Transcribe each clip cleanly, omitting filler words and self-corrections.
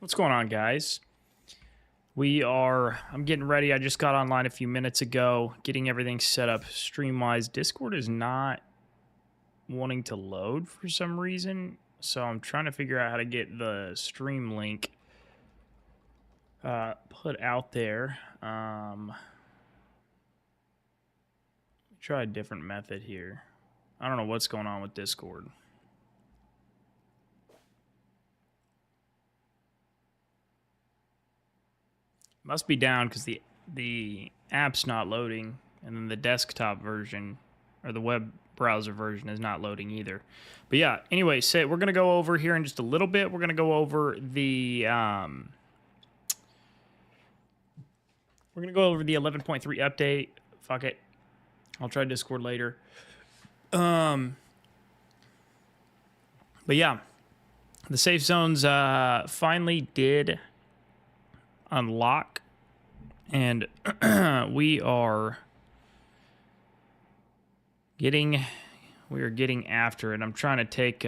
What's going on, guys? I'm getting ready. I just got online a few minutes ago, getting everything set up stream-wise. Discord is not wanting to load for some reason, so I'm trying to figure out how to get the stream link put out there. Try a different method here. I don't know what's going on with Discord. Must be down because the app's not loading, and then the desktop version or the web browser version is not loading either. But yeah, anyway, we're gonna go over here in just a little bit. We're gonna go over the 11.3 update. Fuck it, I'll try Discord later. But yeah, the safe zones finally did unlock, and we are getting after it. I'm trying to take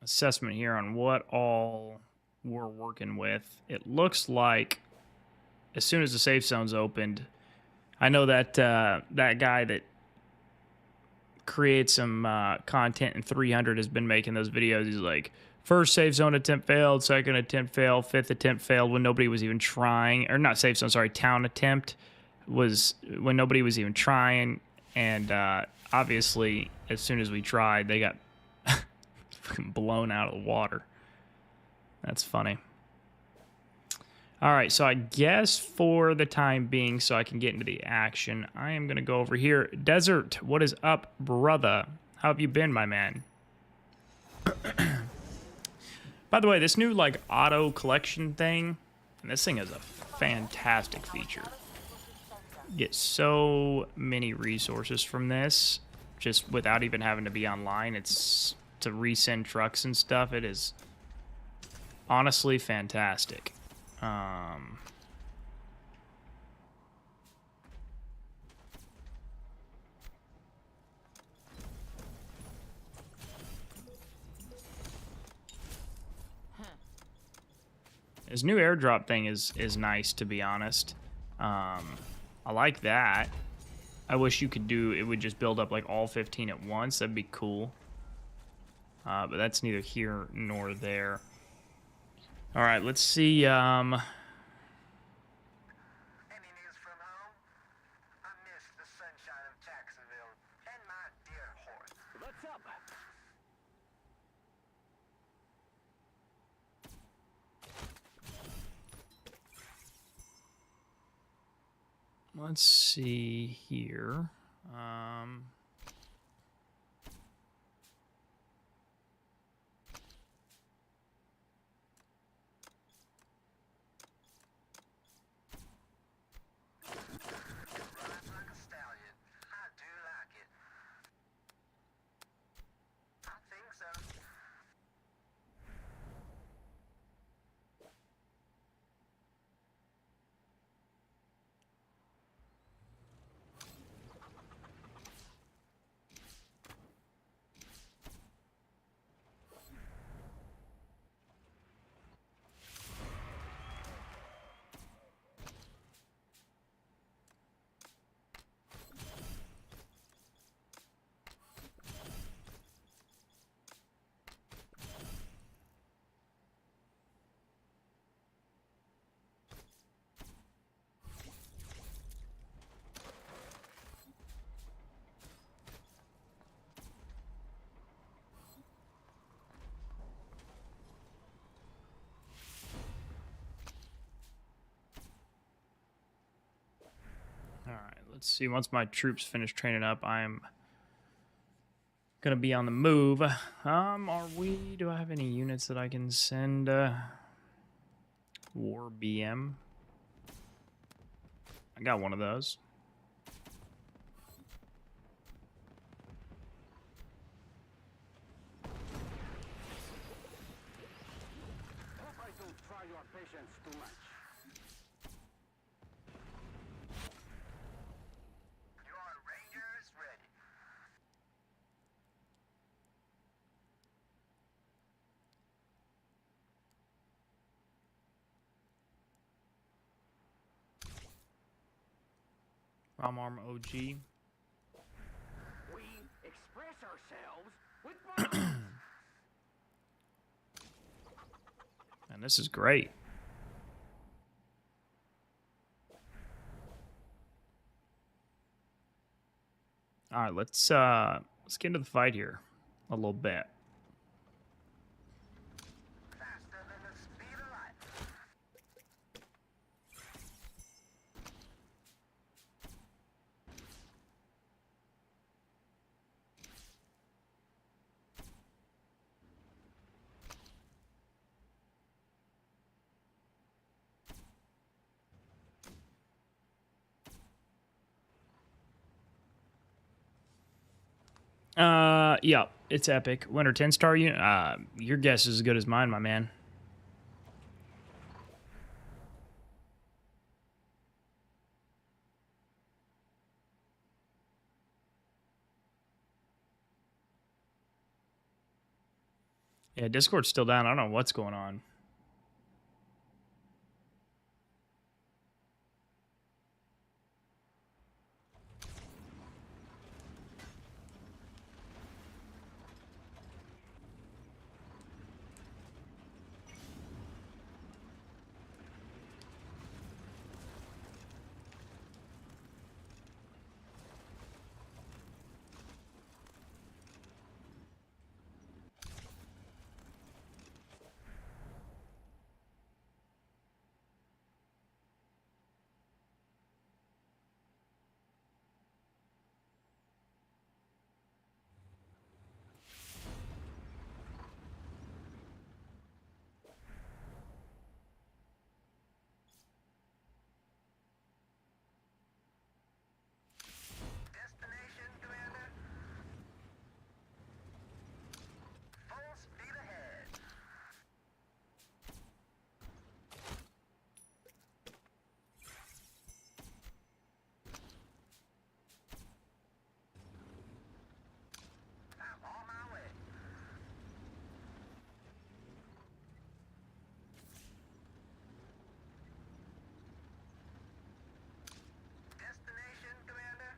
assessment here on what all we're working with. It looks like as soon as the safe zone's opened, I know that that guy that creates some content in 300 has been making those videos. He's like, first safe zone attempt failed, second attempt failed, fifth attempt failed when nobody was even trying. Or not safe zone, sorry, town attempt was when nobody was even trying. And obviously, as soon as we tried, they got fucking blown out of the water. That's funny. All right, so I guess for the time being, so I can get into the action, I am going to go over here. Desert, what is up, brother? How have you been, my man? By the way, this new, like, auto collection thing, and this thing is a fantastic feature. You get so many resources from this, just without even having to be online. It's to resend trucks and stuff. It is honestly fantastic. His new airdrop thing is nice, to be honest. I like that. I wish you could do it would just build up like all 15 at once. That'd be cool. But that's neither here nor there. All right, let's see. Any news from home? I miss the sunshine of Jacksonville and my dear horse. What's up? Let's see here. Rides like a stallion. I do like it. I think so. All right, let's see. Once my troops finish training up, I'm gonna be on the move. Do I have any units that I can send? War BM. I got one of those. Hope I don't try your patience too much. Your ranger is ready. ROM arm OG. We express ourselves with bombs. And this is great. All right, let's get into the fight here a little bit. Faster than the speed of light. Yeah, it's epic. Winter 10-star unit. Your guess is as good as mine, my man. Yeah, Discord's still down. I don't know what's going on. Destination, Commander. Full speed ahead. I'm on my way. Destination, Commander.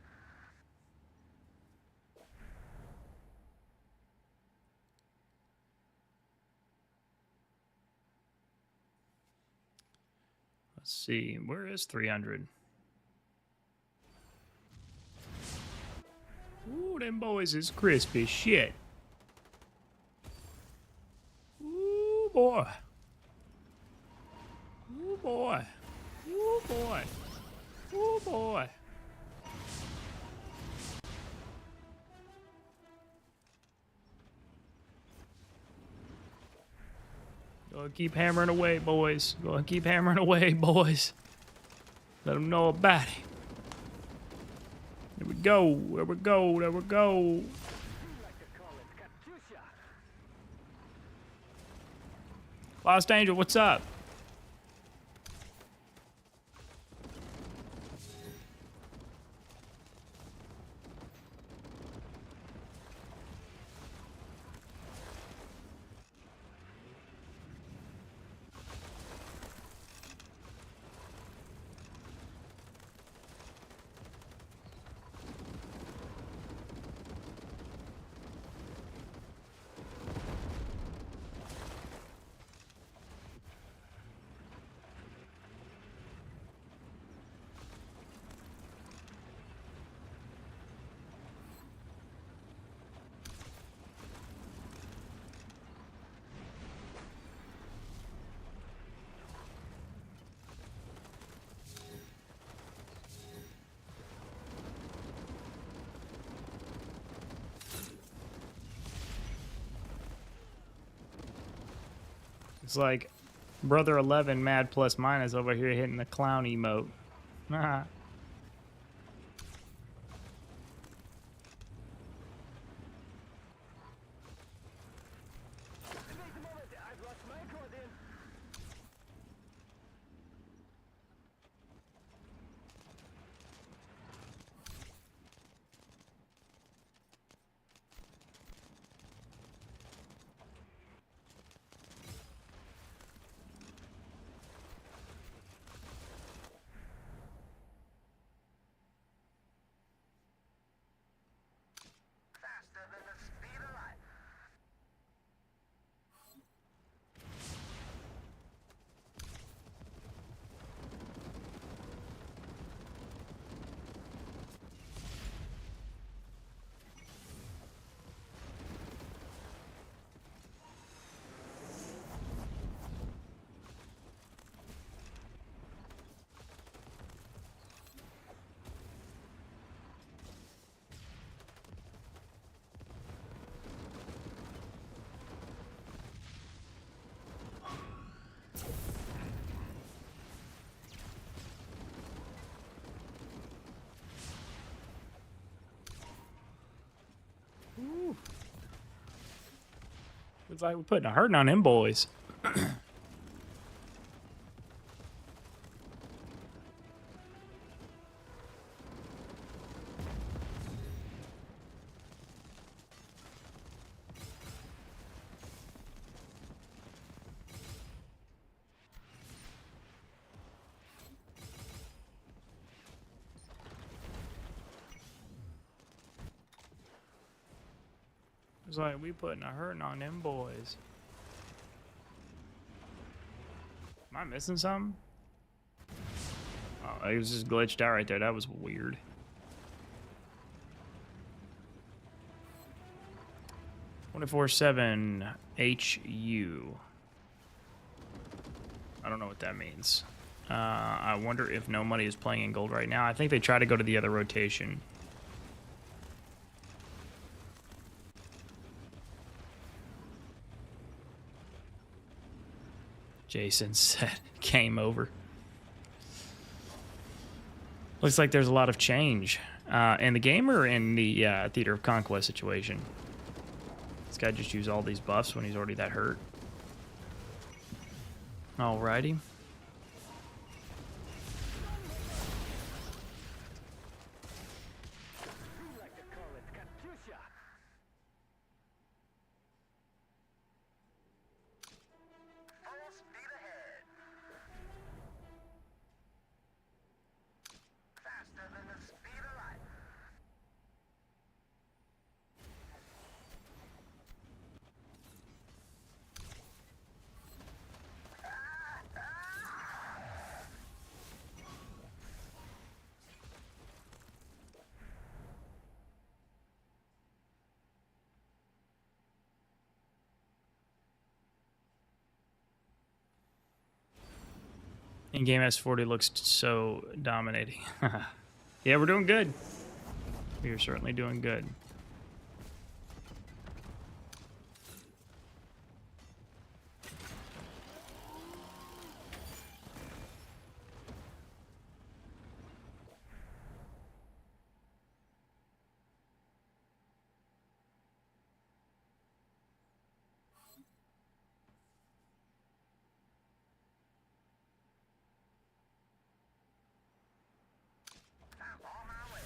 Let's see. Where is 300? Ooh, them boys is crispy shit. Ooh, boy. Ooh, boy. Ooh, boy. Ooh, boy. Go and keep hammering away, boys. Go and keep hammering away, boys. Let them know about it. There we go. There we go. There we go. We like to call it Katusha. Lost Angel, what's up? It's like Brother 11 mad plus minus over here hitting the clown emote. Nah. Wait a moment, I've lost my coordinates. It's like we're putting a hurting on them boys. It's like we putting a hurting on them boys. Am I missing something? Oh, it was just glitched out right there. That was weird. 24/7 HU. I don't know what that means. I wonder if no money is playing in gold right now. I think they try to go to the other rotation. Jason said, game over. Looks like there's a lot of change in the game or in the Theater of Conquest situation. This guy just used all these buffs when he's already that hurt. Alrighty. Full speed ahead. Faster than the speed of light. In-game S40 looks so dominating. Yeah, we're doing good. We are certainly doing good. I'm on my way.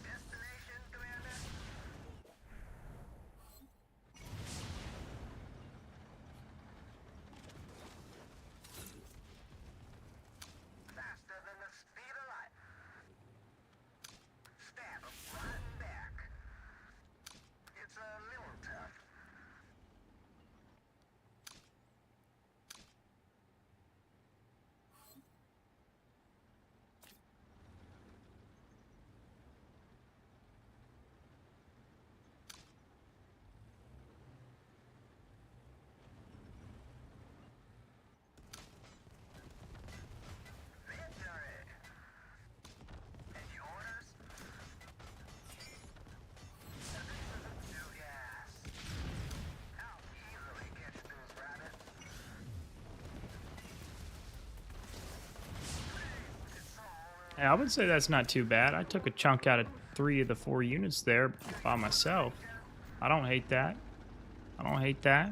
Destination, Commander? Faster than the speed of light. Stab him right in back. It's a little tough. Victory! Any orders? New gas. I'll easily catch those rabbits. It's all Hey, I would say that's not too bad. I took a chunk out of 3 of the 4 units there by myself. I don't hate that. I don't hate that.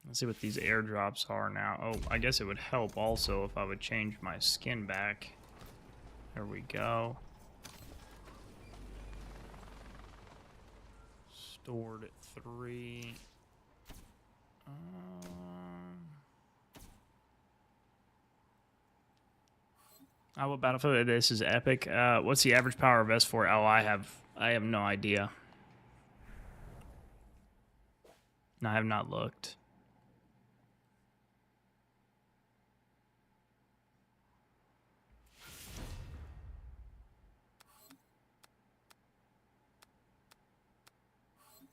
Let's see what these airdrops are now. Oh, I guess it would help also if I would change my skin back. There we go. Stored at 3. What Battlefield? This is epic. What's the average power of S4? Oh, I have no idea. No, I have not looked.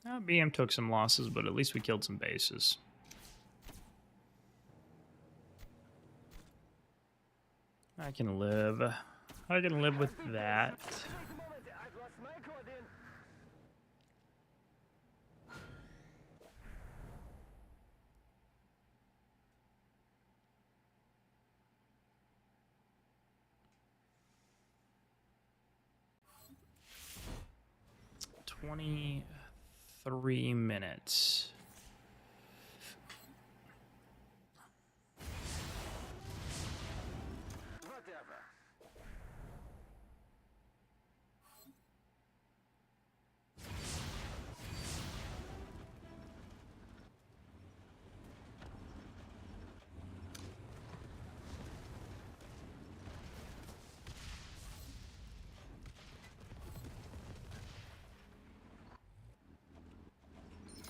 BM took some losses, but at least we killed some bases. I can live. I can live with that. I've lost my coordinate. 23 minutes. Whatever.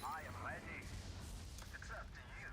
I am ready. It's up to you.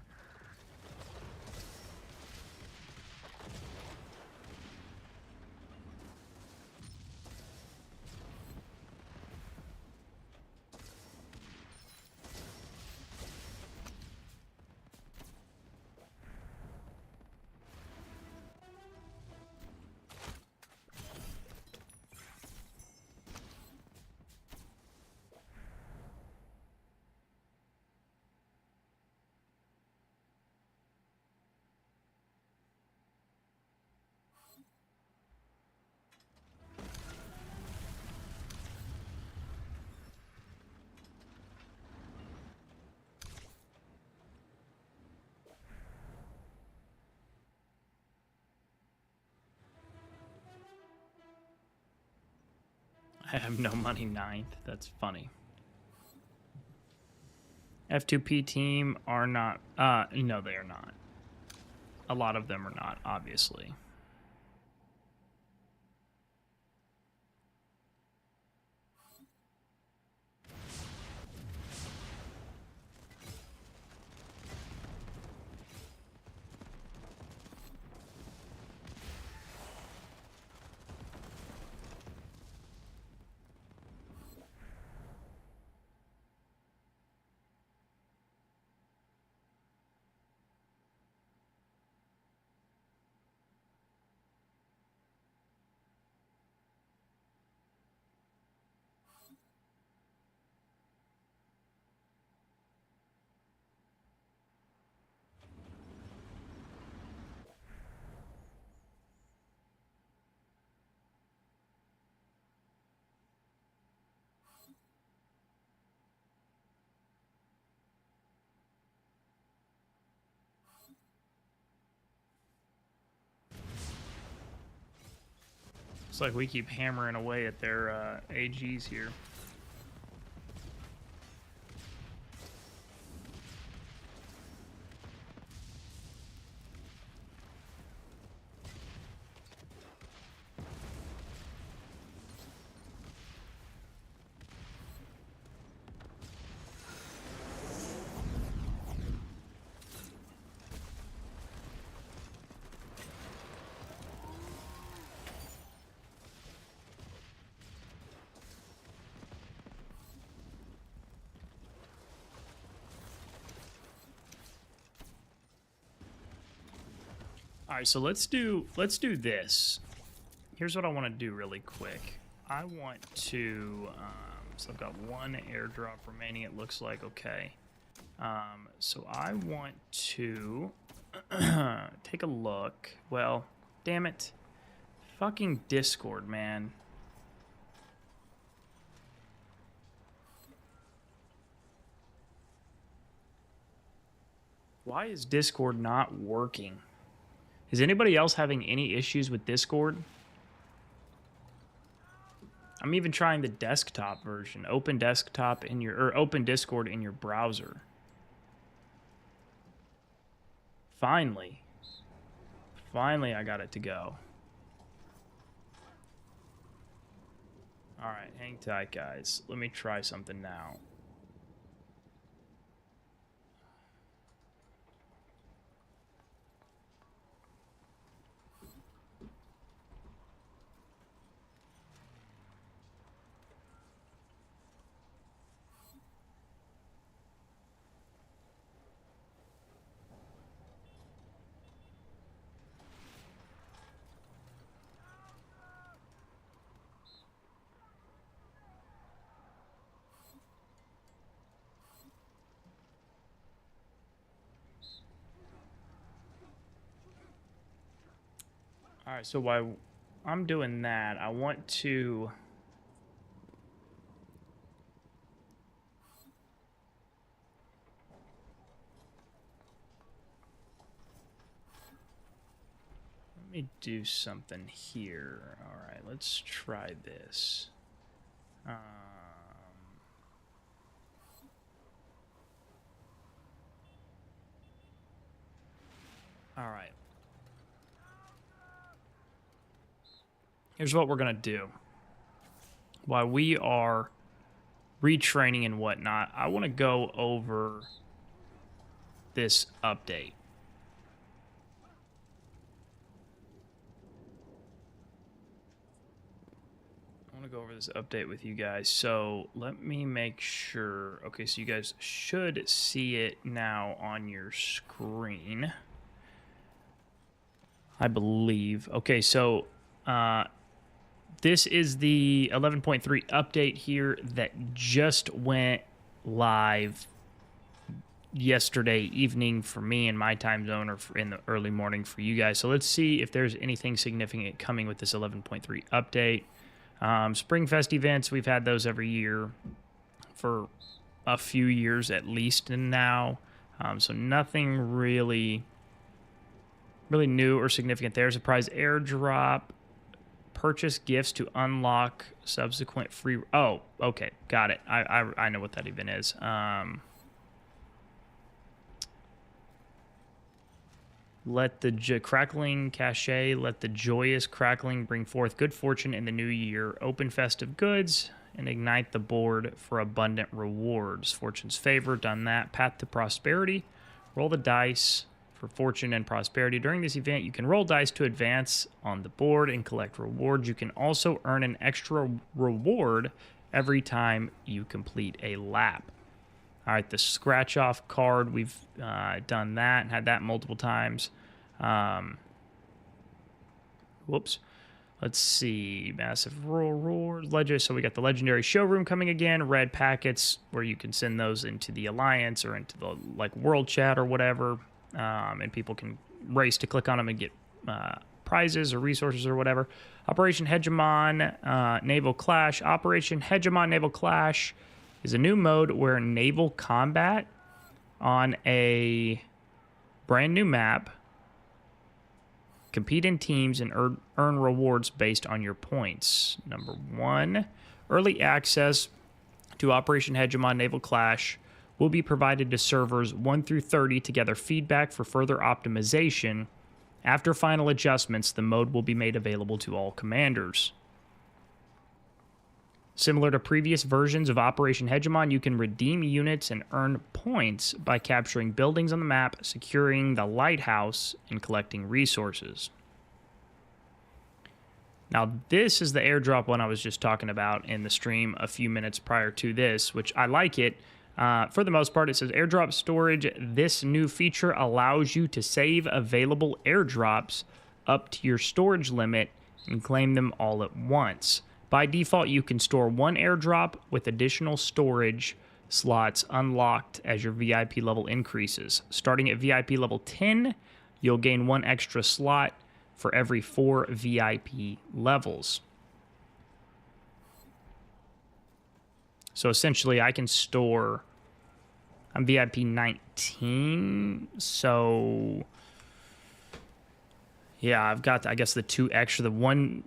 I have no money ninth. That's funny. F2P team are not. No, they are not. A lot of them are not, obviously. Looks like we keep hammering away at their AGs here. All right, so let's do this. Here's what I want to do really quick. I want to so I've got one airdrop remaining. It looks like okay. So I want to take a look. Well, damn it, fucking Discord, man. Why is Discord not working? Is anybody else having any issues with Discord? I'm even trying the desktop version. Open desktop in your, or open Discord in your browser. Finally. Finally I got it to go. Alright, hang tight guys. Let me try something now. All right, so while I'm doing that, I want to... Let me do something here. All right, let's try this. All right. Here's what we're going to do. While we are retraining and whatnot, I want to go over this update. I want to go over this update with you guys. So let me make sure. Okay, so you guys should see it now on your screen, I believe. Okay, so this is the 11.3 update here that just went live yesterday evening for me in my time zone, or in the early morning for you guys. So let's see if there's anything significant coming with this 11.3 update. Spring Fest events, we've had those every year for a few years at least now. So nothing really new or significant there. Surprise airdrop. Purchase gifts to unlock subsequent free... Oh, okay. Got it. I know what that even is. Let the crackling cachet, let the joyous crackling bring forth good fortune in the new year. Open festive goods and ignite the board for abundant rewards. Fortune's favor, done that. Path to prosperity. Roll the dice for fortune and prosperity. During this event, you can roll dice to advance on the board and collect rewards. You can also earn an extra reward every time you complete a lap. All right, the scratch off card, we've done that and had that multiple times. Whoops. Let's see. Massive rewards. So we got the legendary showroom coming again. Red packets where you can send those into the alliance or into the world chat or whatever. And people can race to click on them and get prizes or resources or whatever. Operation Hegemon Naval Clash. Operation Hegemon Naval Clash is a new mode where naval combat on a brand new map. Compete in teams and earn rewards based on your points. Number 1, early access to Operation Hegemon Naval Clash will be provided to servers 1 through 30 to gather feedback for further optimization. After final adjustments, the mode will be made available to all commanders. Similar to previous versions of Operation Hegemon, you can redeem units and earn points by capturing buildings on the map, securing the lighthouse, and collecting resources. Now, this is the airdrop one I was just talking about in the stream a few minutes prior to this, which I like it. For the most part, it says airdrop storage. This new feature allows you to save available airdrops up to your storage limit and claim them all at once. By default, you can store 1 airdrop with additional storage slots unlocked as your VIP level increases. Starting at VIP level 10, you'll gain 1 extra slot for every 4 VIP levels. So essentially, I can store... I'm VIP 19, so... Yeah, I've got, I guess, the 2 extra. The one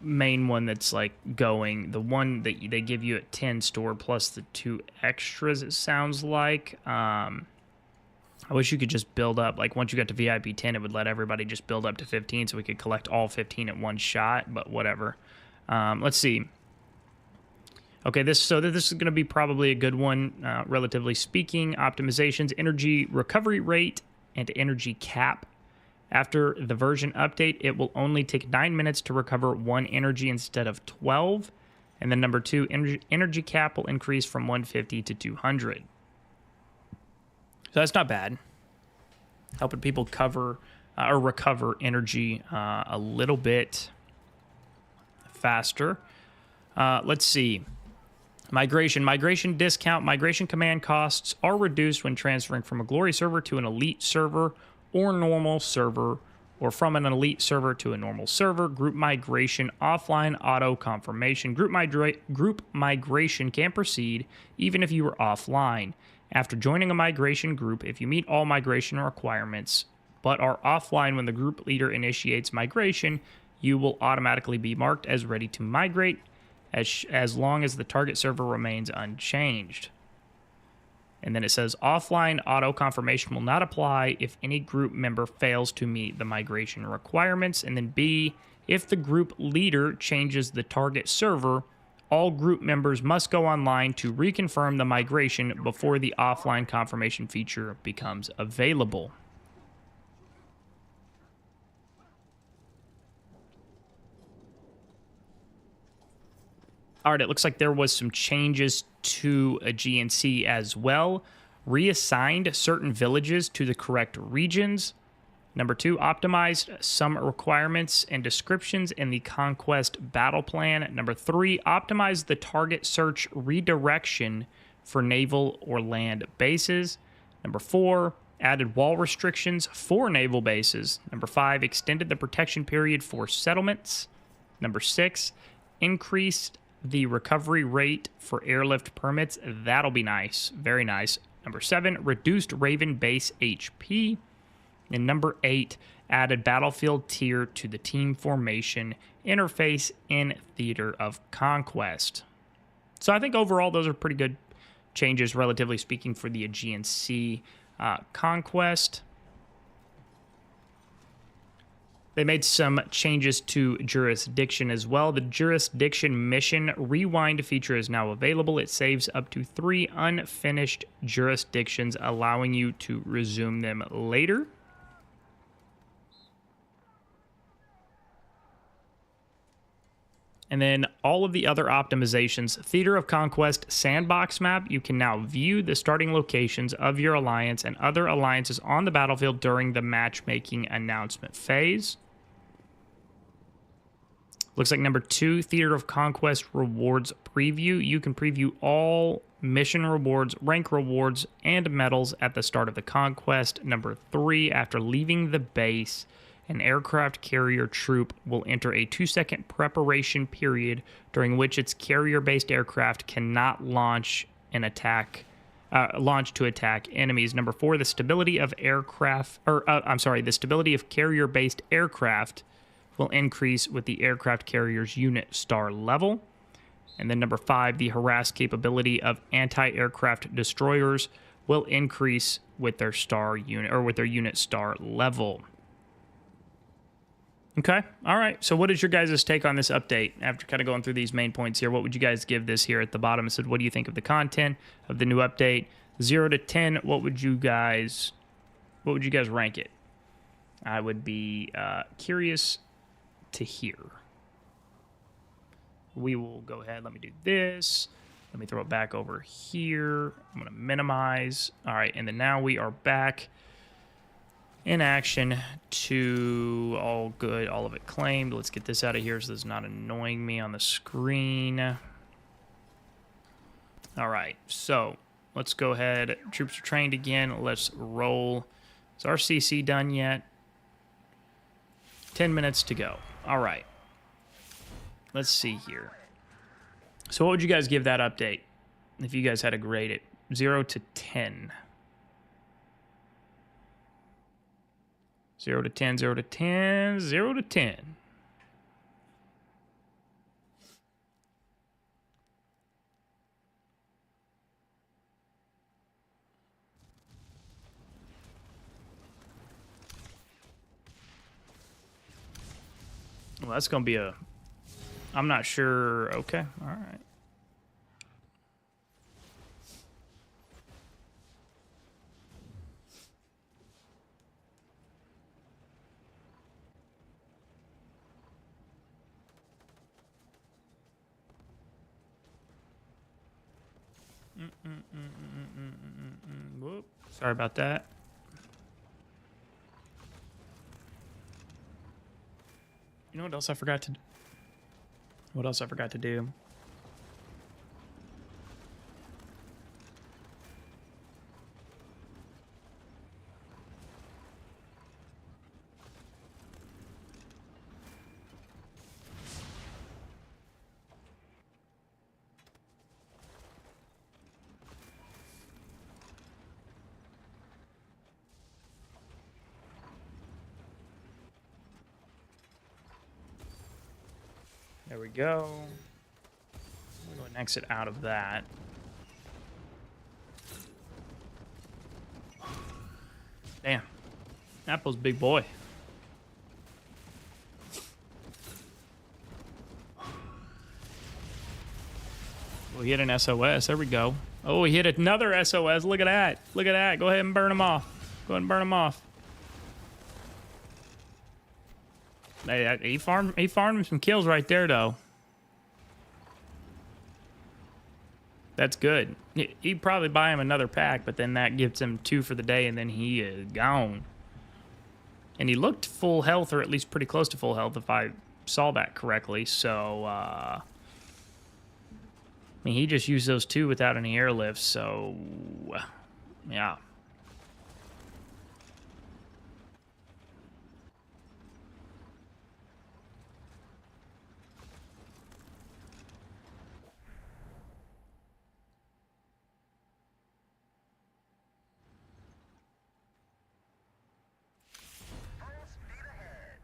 main one that's, going. The one that they give you at 10 store, plus the 2 extras, it sounds like. I wish you could just build up. Once you got to VIP 10, it would let everybody just build up to 15, so we could collect all 15 at one shot, but whatever. Let's see. Okay, this is going to be probably a good one, relatively speaking. Optimizations, energy recovery rate, and energy cap. After the version update, it will only take 9 minutes to recover 1 energy instead of 12. And then number 2, energy cap will increase from 150 to 200. So that's not bad. Helping people cover or recover energy a little bit faster. Let's see. Migration discount. Migration command costs are reduced when transferring from a glory server to an elite server or normal server or from an elite server to a normal server. Group migration, offline auto confirmation. Group migration can proceed even if you are offline. After joining a migration group, if you meet all migration requirements but are offline when the group leader initiates migration, you will automatically be marked as ready to migrate as long as the target server remains unchanged. And then it says offline auto confirmation will not apply if any group member fails to meet the migration requirements. And then B, if the group leader changes the target server, all group members must go online to reconfirm the migration before the offline confirmation feature becomes available. All right, it looks like there was some changes to a GNC as well. Reassigned certain villages to the correct regions. Number 2, optimized some requirements and descriptions in the Conquest battle plan. Number 3, optimized the target search redirection for naval or land bases. Number 4, added wall restrictions for naval bases. Number 5, extended the protection period for settlements. Number 6, increased the recovery rate for airlift permits. That'll be nice. Very nice. Number 7, reduced Raven base HP. And number 8, added battlefield tier to the team formation interface in Theater of Conquest. So I think overall those are pretty good changes, relatively speaking, for the Aegean Sea Conquest. They made some changes to jurisdiction as well. The jurisdiction mission rewind feature is now available. It saves up to 3 unfinished jurisdictions, allowing you to resume them later. And then all of the other optimizations. Theater of Conquest sandbox map. You can now view the starting locations of your alliance and other alliances on the battlefield during the matchmaking announcement phase. Looks like number 2, Theater of Conquest rewards preview. You can preview all mission rewards, rank rewards, and medals at the start of the conquest. Number 3, after leaving the base, an aircraft carrier troop will enter a 2-second preparation period during which its carrier-based aircraft cannot launch to attack enemies. Number 4, the stability of the stability of carrier-based aircraft will increase with the aircraft carrier's unit star level. And then number 5, the harass capability of anti-aircraft destroyers will increase with their star unit or with their unit star level. Okay, all right. So what is your guys' take on this update? After kind of going through these main points here, what would you guys give this here at the bottom? It said, what do you think of the content of the new update? 0 to 10, what would you guys rank it? I would be curious to hear. We will go ahead. Let me do this. Let me throw it back over here. I'm going to minimize. All right, and then now we are back in action to all good, all of it claimed. Let's get this out of here so it's not annoying me on the screen. All right, so let's go ahead. Troops are trained again. Let's roll. Is our CC done yet? 10 minutes to go. All right. Let's see here. So what would you guys give that update if you guys had to grade it? 0 to 10. 0 to 10, 0 to 10, 0 to 10. Well, that's going to be a... I'm not sure. Okay, all right. Whoop. Sorry about that. You know what else I forgot to do? What else I forgot to do? There we go. We'll go and exit out of that. Damn. Apple's big boy. We hit an SOS. There we go. Oh, we hit another SOS. Look at that. Look at that. Go ahead and burn them off. Go ahead and burn them off. Hey, he farmed him some kills right there, though. That's good. He'd probably buy him another pack, but then that gives him 2 for the day, and then he is gone. And he looked full health, or at least pretty close to full health, if I saw that correctly. So, I mean, he just used those 2 without any airlifts, so, yeah. Full speed ahead.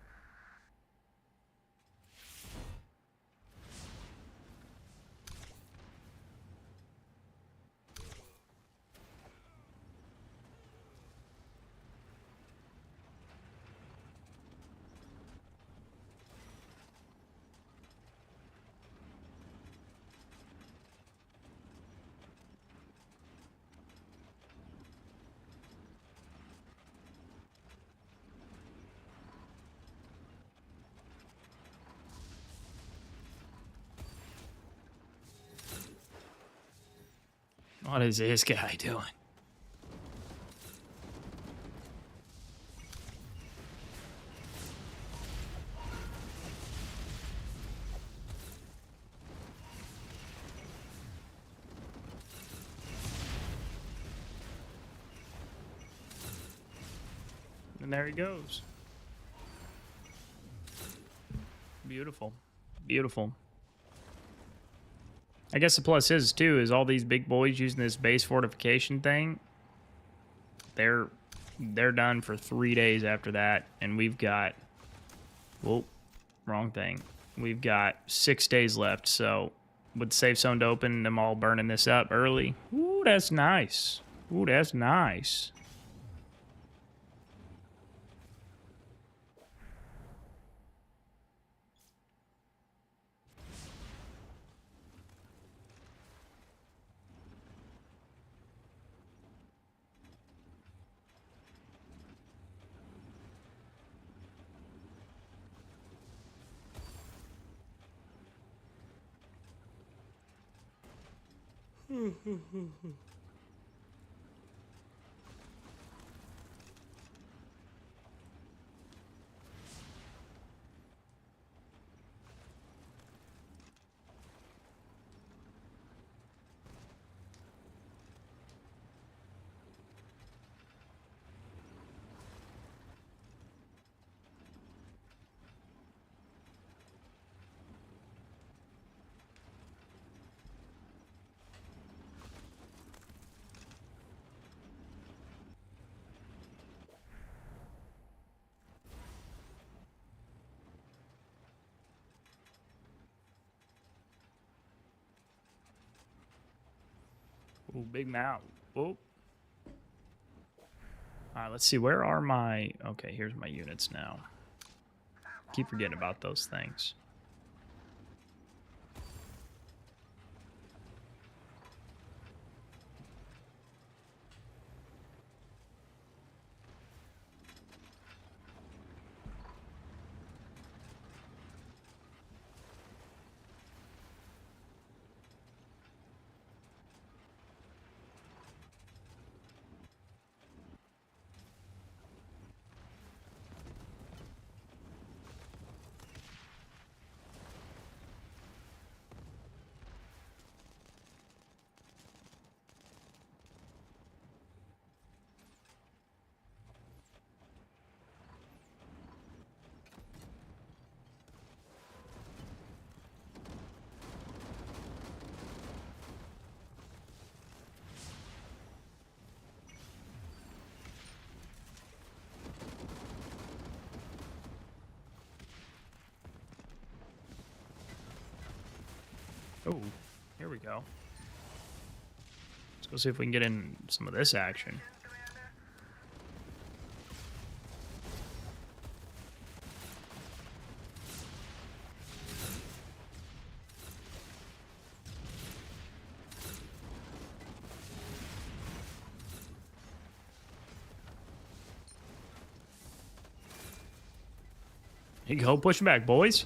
What is this guy doing? And there he goes. Beautiful. Beautiful. I guess the plus is, too, is all these big boys using this base fortification thing, they're done for 3 days after that, and we've got... Whoa, wrong thing. We've got 6 days left, so with the safe zone to open, them all burning this up early. Ooh, that's nice. Ooh, that's nice. Ooh, big mouth. Whoa. All right, let's see. Where are my... Okay, here's my units now. Keep forgetting about those things. Oh, here we go. Let's go see if we can get in some of this action. Here you go, pushing back, boys.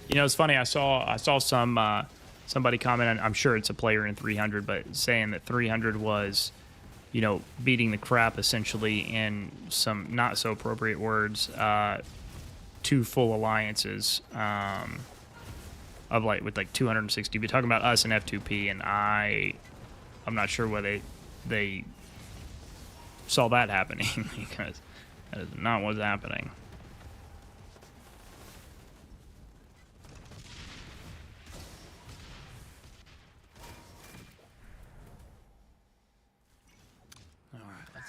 You know, it's funny. I saw some somebody comment. I'm sure it's a player in 300, but saying that 300 was, you know, beating the crap essentially in some not so appropriate words. Two full alliances of like with like 260. We're talking about us and F2P, and I'm not sure whether they saw that happening because that is not what's happening.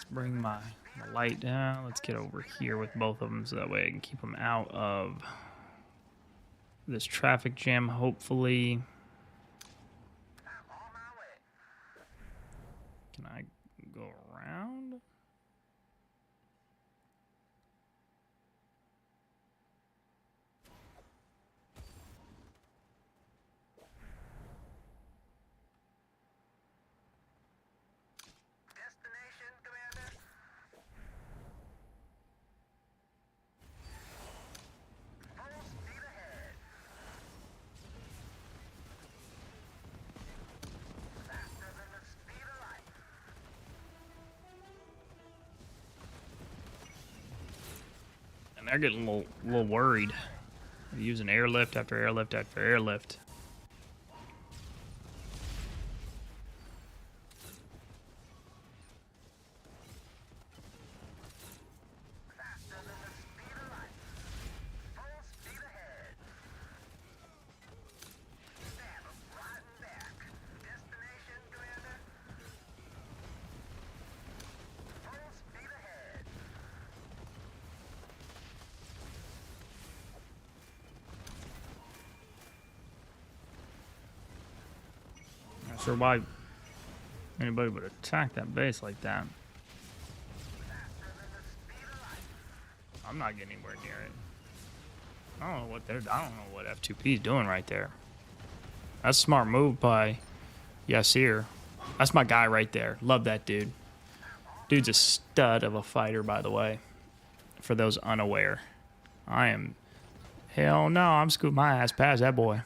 Bring my light down. Let's get over here with both of them so that way I can keep them out of this traffic jam, hopefully. Can I go around? They're getting a little worried. They're using airlift after airlift after airlift. Not sure why anybody would attack that base like that. I'm not getting anywhere near it. I don't know what F2P is doing right there. That's a smart move by Yasir. That's my guy right there. Love that dude. Dude's a stud of a fighter, by the way. For those unaware. Hell no, I'm scooting my ass past that boy.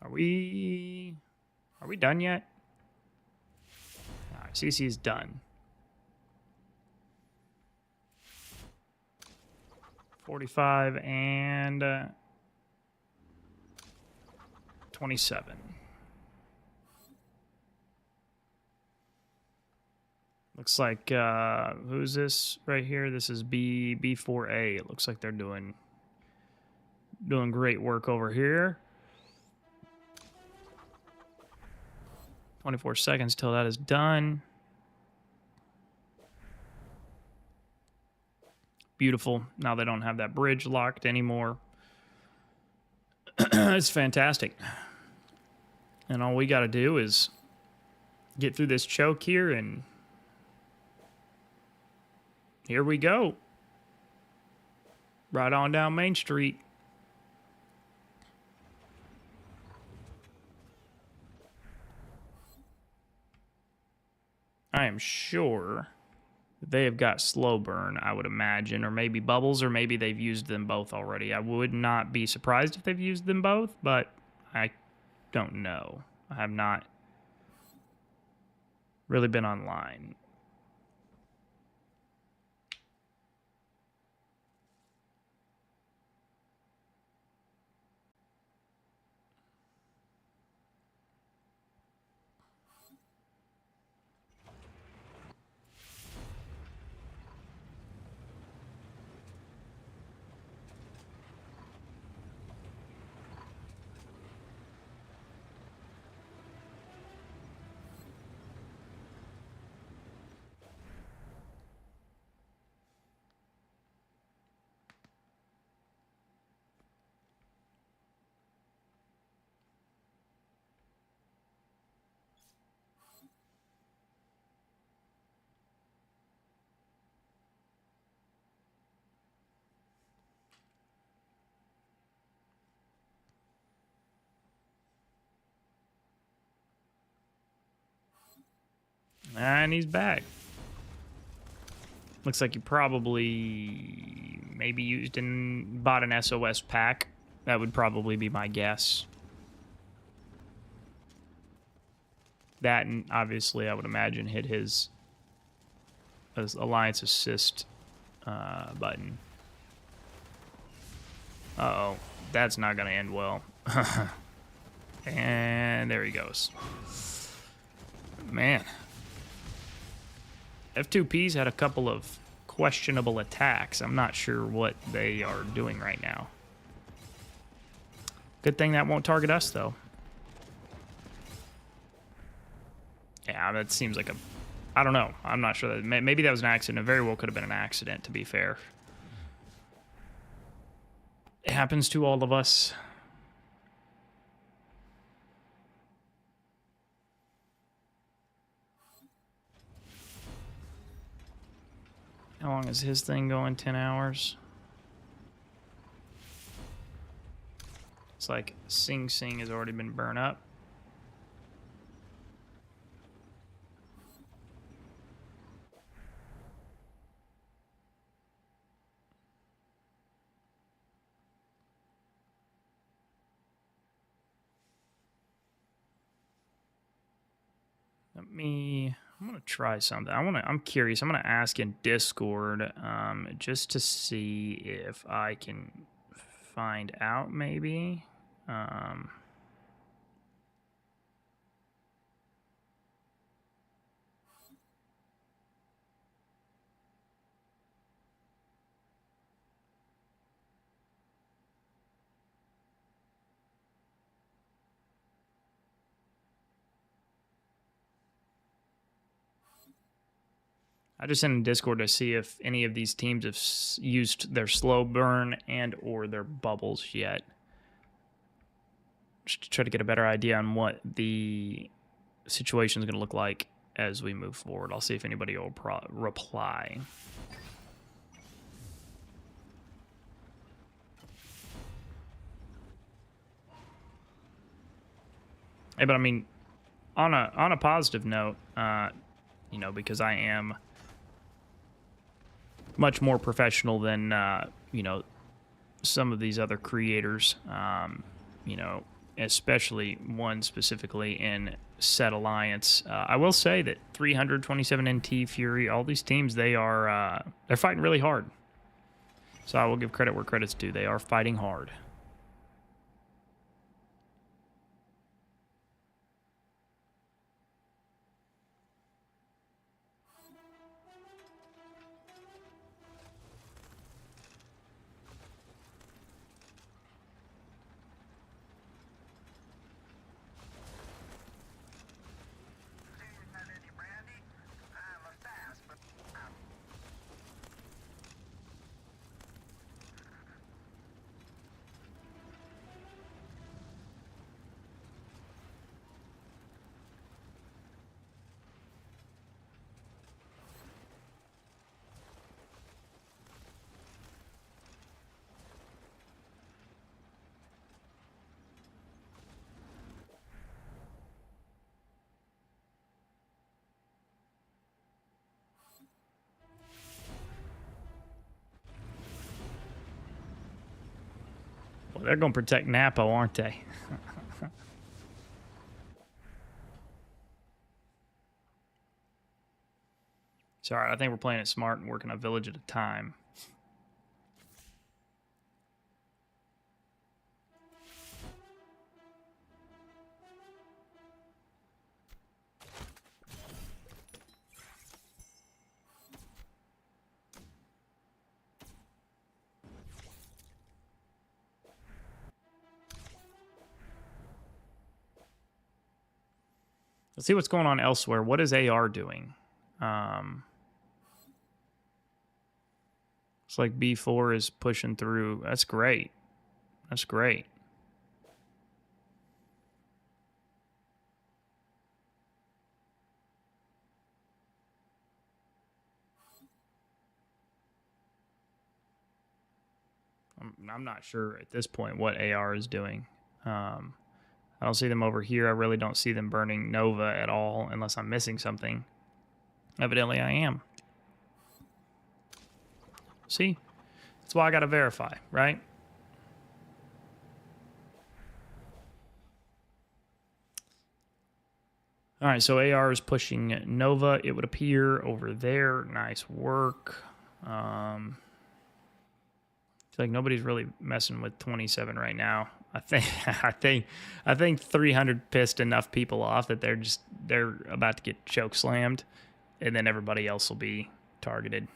Are we done yet? All right, CC is done. 45 and 27. Looks like who's this right here? This is B4A. It looks like they're doing great work over here. 24 seconds till that is done. Beautiful. Now they don't have that bridge locked anymore. It's fantastic. And all we got to do is get through this choke here, and here we go. Right on down Main Street. I am sure they have got slow burn, I would imagine, or maybe bubbles, or maybe they've used them both already. I would not be surprised if they've used them both, but I don't know. I have not really been online. And he's back. Looks like you probably maybe bought an SOS pack. That would probably be my guess. That, and obviously I would imagine hit his Alliance Assist button. Uh-oh. That's not going to end well. And there he goes. Man. F2P's had a couple of questionable attacks. I'm not sure what they are doing right now. Good thing that won't target us, though. Yeah, that seems like a... I don't know. I'm not sure. Maybe that was an accident. It very well could have been an accident, to be fair. It happens to all of us. How long is his thing going? 10 hours? It's like Sing Sing has already been burned up. I'm gonna try something. I'm curious. I'm gonna ask in Discord, just to see if I can find out maybe. I just sent in Discord to see if any of these teams have used their slow burn and or their bubbles yet. Just to try to get a better idea on what the situation is going to look like as we move forward. I'll see if anybody will reply. Hey, but I mean, on a positive note, you know, because I am much more professional than you know, some of these other creators, you know, especially one specifically in Set Alliance. I will say that 327 NT Fury, all these teams, they're fighting really hard. So I will give credit where credit's due. They are fighting hard. they're gonna protect Napo, aren't they? Sorry, I think we're playing it smart and working a village at a time. Let's see what's going on elsewhere. What is AR doing? It's like B4 is pushing through. That's great. That's great. I'm not sure at this point what AR is doing. I don't see them over here. I really don't see them burning Nova at all, unless I'm missing something. Evidently, I am. See? That's why I gotta verify, right? All right, so AR is pushing Nova, it would appear, over there. Nice work. I feel like nobody's really messing with 27 right now. I think 300 pissed enough people off that they're about to get choke slammed, and then everybody else will be targeted.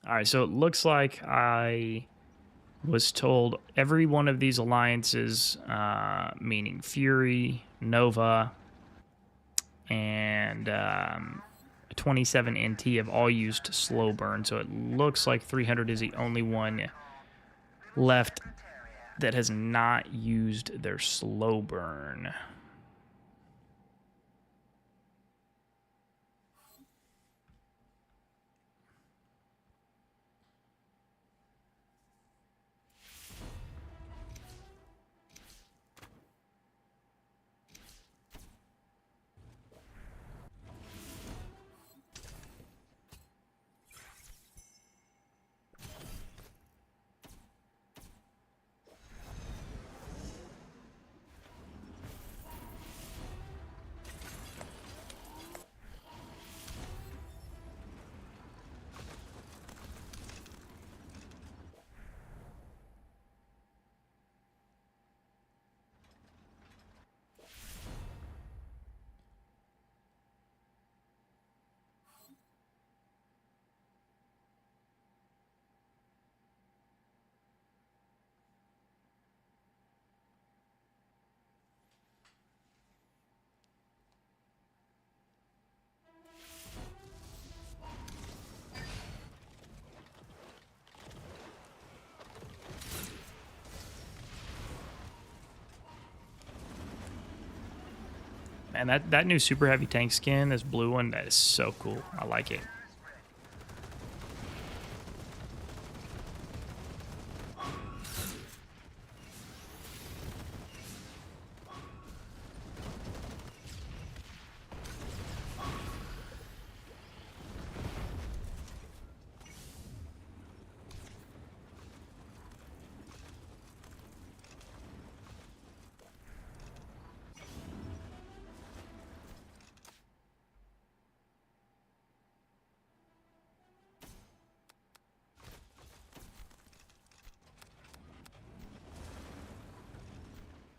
All right, so it looks like I was told every one of these alliances, meaning Fury, Nova, and 27 NT have all used slow burn. So it looks like 300 is the only one left that has not used their slow burn. Man, that new super heavy tank skin, this blue one, that is so cool. I like it.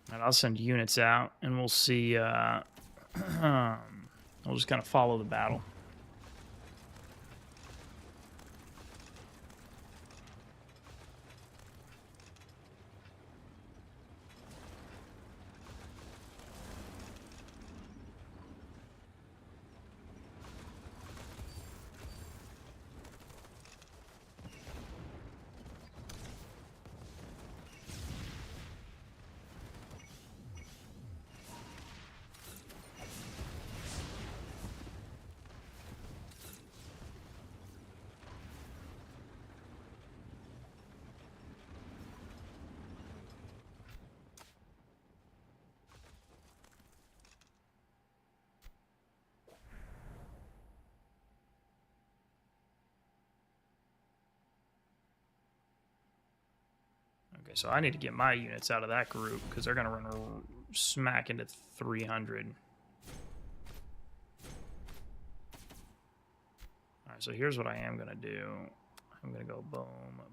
And I'll send units out, and we'll see. We'll just kind of follow the battle. Okay, so I need to get my units out of that group because they're gonna run smack into 300. All right, so here's what I am gonna do. I'm gonna go boom,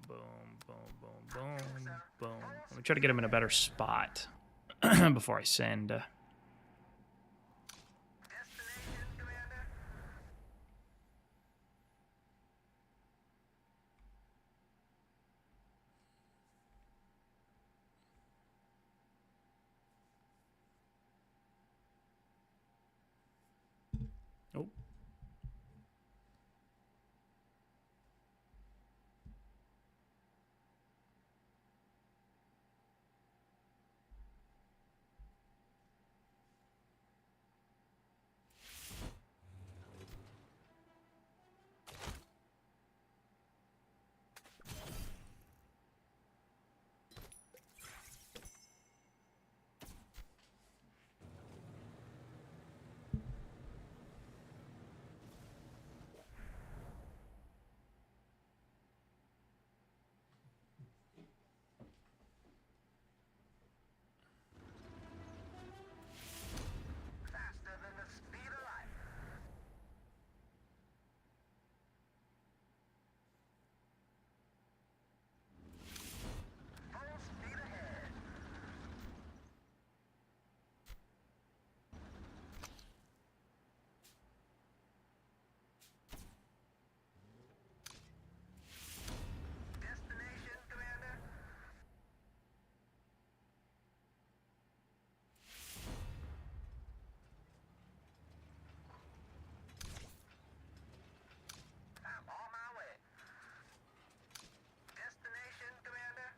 boom, boom, boom, boom, boom. Let me try to get them in a better spot before I send. Destination, Commander. Oh. Faster than the speed of light. Full speed ahead. Destination, Commander. I'm on my way. Destination, Commander.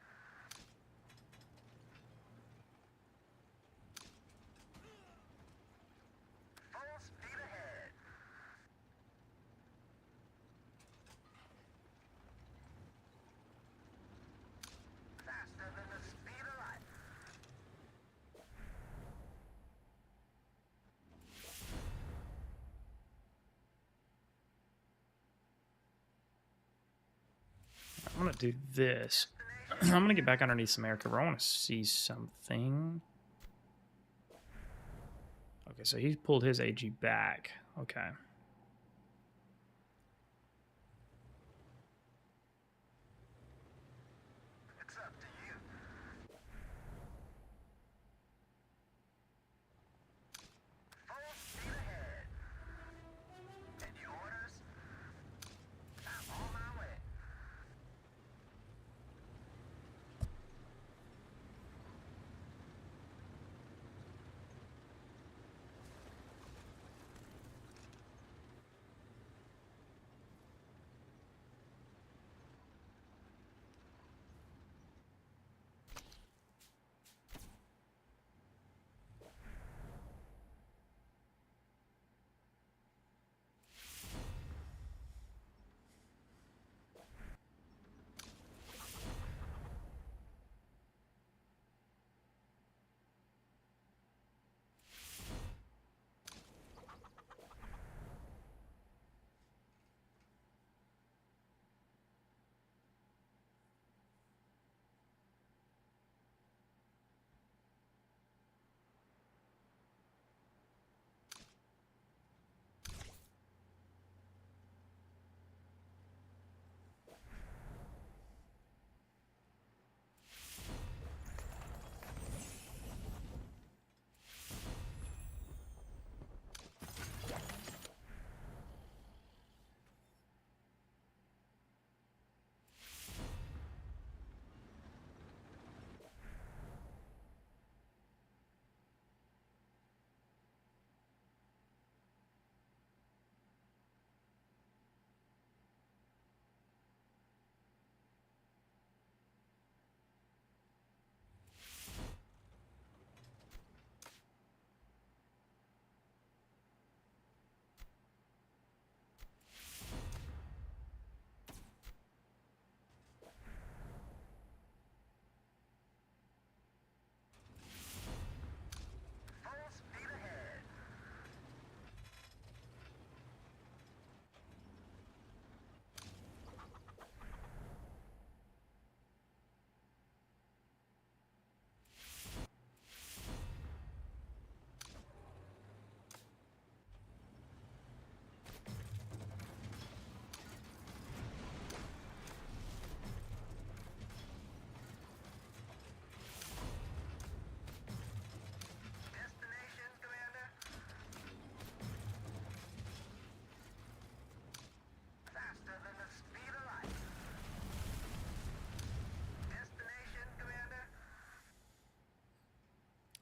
Full speed ahead. Faster than the speed of light. I'm gonna do this. I'm gonna get back underneath some air cover. I want to see something. Okay, so he pulled his AG back. Okay. It's up to you. Full speed ahead. Any orders? I'm on my way.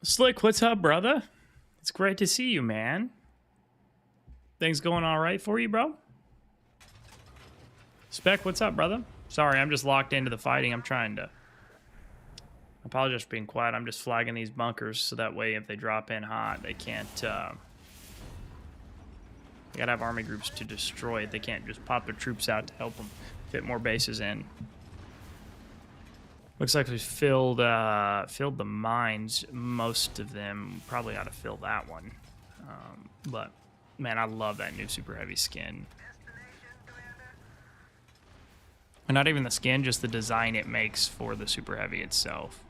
Slick, what's up, brother? It's great to see you, man. Things going all right for you, bro? Spec, what's up, brother? Sorry, I'm just locked into the fighting. I'm trying to... I apologize for being quiet. I'm just flagging these bunkers so that way if they drop in hot, they can't... They gotta have army groups to destroy it. They can't just pop their troops out to help them fit more bases in. Looks like we filled the mines, most of them. Probably ought to fill that one. But, man, I love that new Super Heavy skin. And not even the skin, just the design it makes for the Super Heavy itself.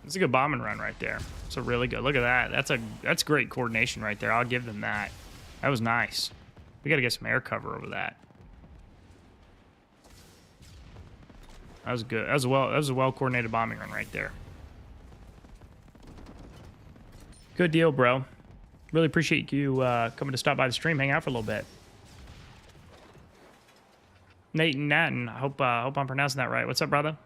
It's a good bombing run right there. It's a really good. Look at that. That's great coordination right there. I'll give them that. That was nice. We got to get some air cover over that. That was good. That was a well coordinated bombing run right there. Good deal, bro. Really appreciate you coming to stop by the stream, hang out for a little bit. Nate and Natten. I hope I'm pronouncing that right. What's up, brother?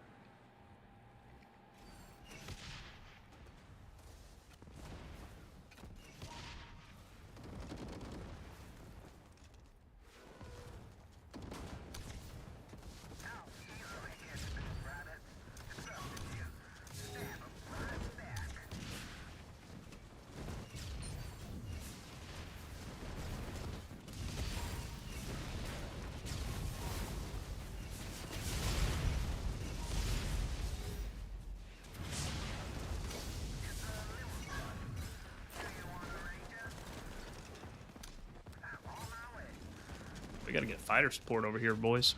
We gotta get fighter support over here, boys.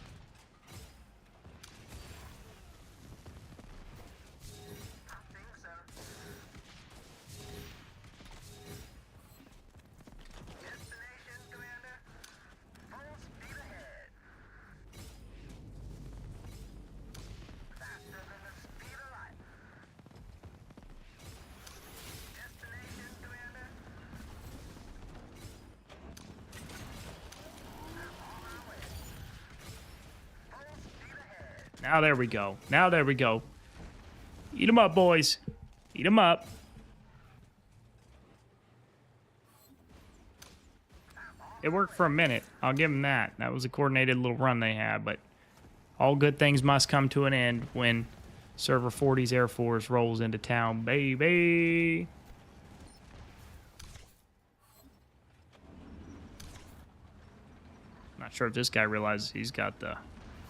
Now there we go. Now there we go. Eat them up, boys. Eat them up. It worked for a minute. I'll give them that. That was a coordinated little run they had, but all good things must come to an end when Server 40's Air Force rolls into town, baby. Not sure if this guy realizes he's got the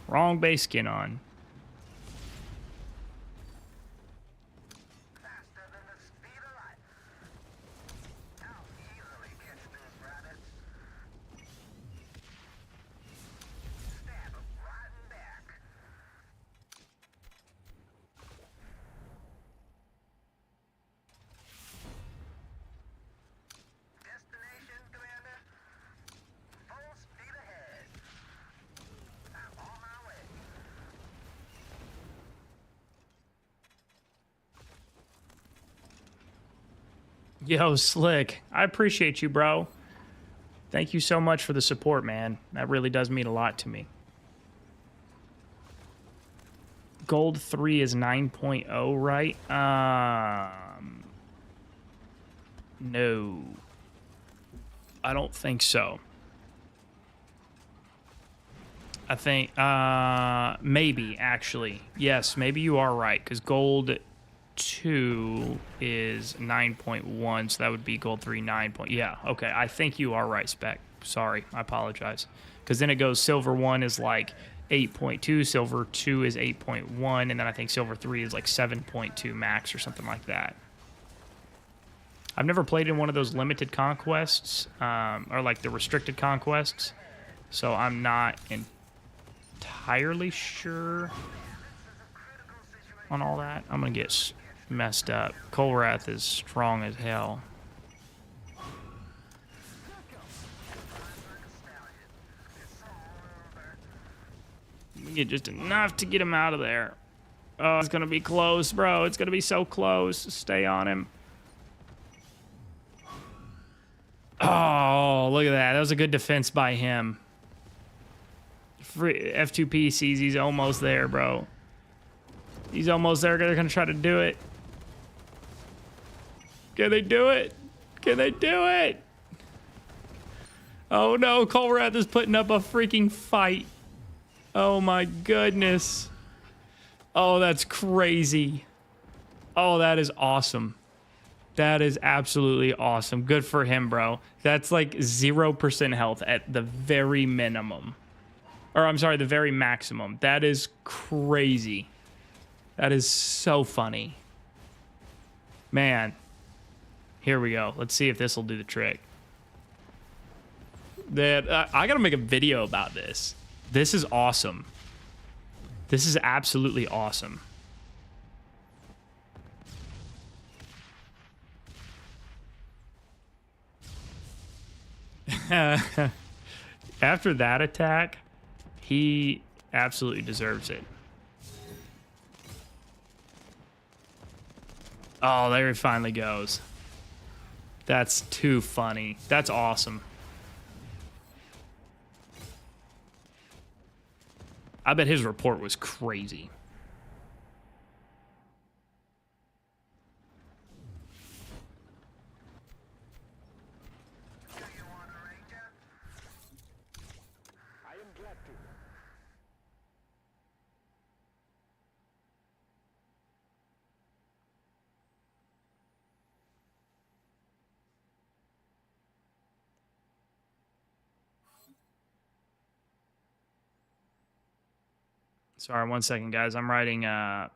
wrong base skin on. Yo, Slick, I appreciate you, bro. Thank you so much for the support, man. That really does mean a lot to me. Gold 3 is 9.0, right? No. I don't think so. I think, maybe, actually. Yes, maybe you are right, because Gold 2 is 9.1, so that would be Gold 3 9. Yeah, okay, I think you are right, Spec. Sorry, I apologize. Because then it goes Silver 1 is like 8.2, silver 2 is 8.1, and then I think silver 3 is like 7.2 max or something like that. I've never played in one of those limited conquests, or like the restricted conquests, so I'm not entirely sure on all that. I'm gonna get messed up. Kolrath is strong as hell. Get just enough to get him out of there. Oh, it's gonna be close, bro. It's gonna be so close. Stay on him. Oh, look at that. That was a good defense by him. F2P sees he's almost there, bro. He's almost there. They're gonna try to do it. Can they do it? Can they do it? Oh no, Kolrath is putting up a freaking fight. Oh my goodness. Oh, that's crazy. Oh, that is awesome. That is absolutely awesome. Good for him, bro. That's like 0% health at the very minimum. Or I'm sorry, the very maximum. That is crazy. That is so funny. Man. Here we go. Let's see if this will do the trick. I gotta make a video about this. This is awesome. This is absolutely awesome. After that attack, he absolutely deserves it. Oh, there he finally goes. That's too funny. That's awesome. I bet his report was crazy. Do you want a ranger? I am glad to. Sorry, 1 second, guys. I'm writing, I'm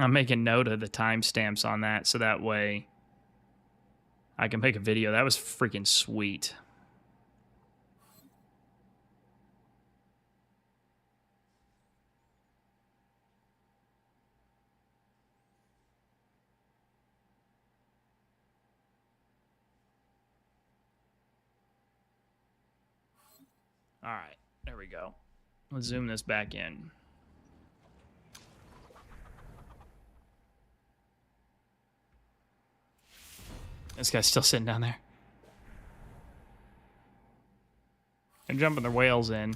making note of the timestamps on that so that way I can make a video. That was freaking sweet. All right, there we go. Let's zoom this back in. This guy's still sitting down there. They're jumping their whales in.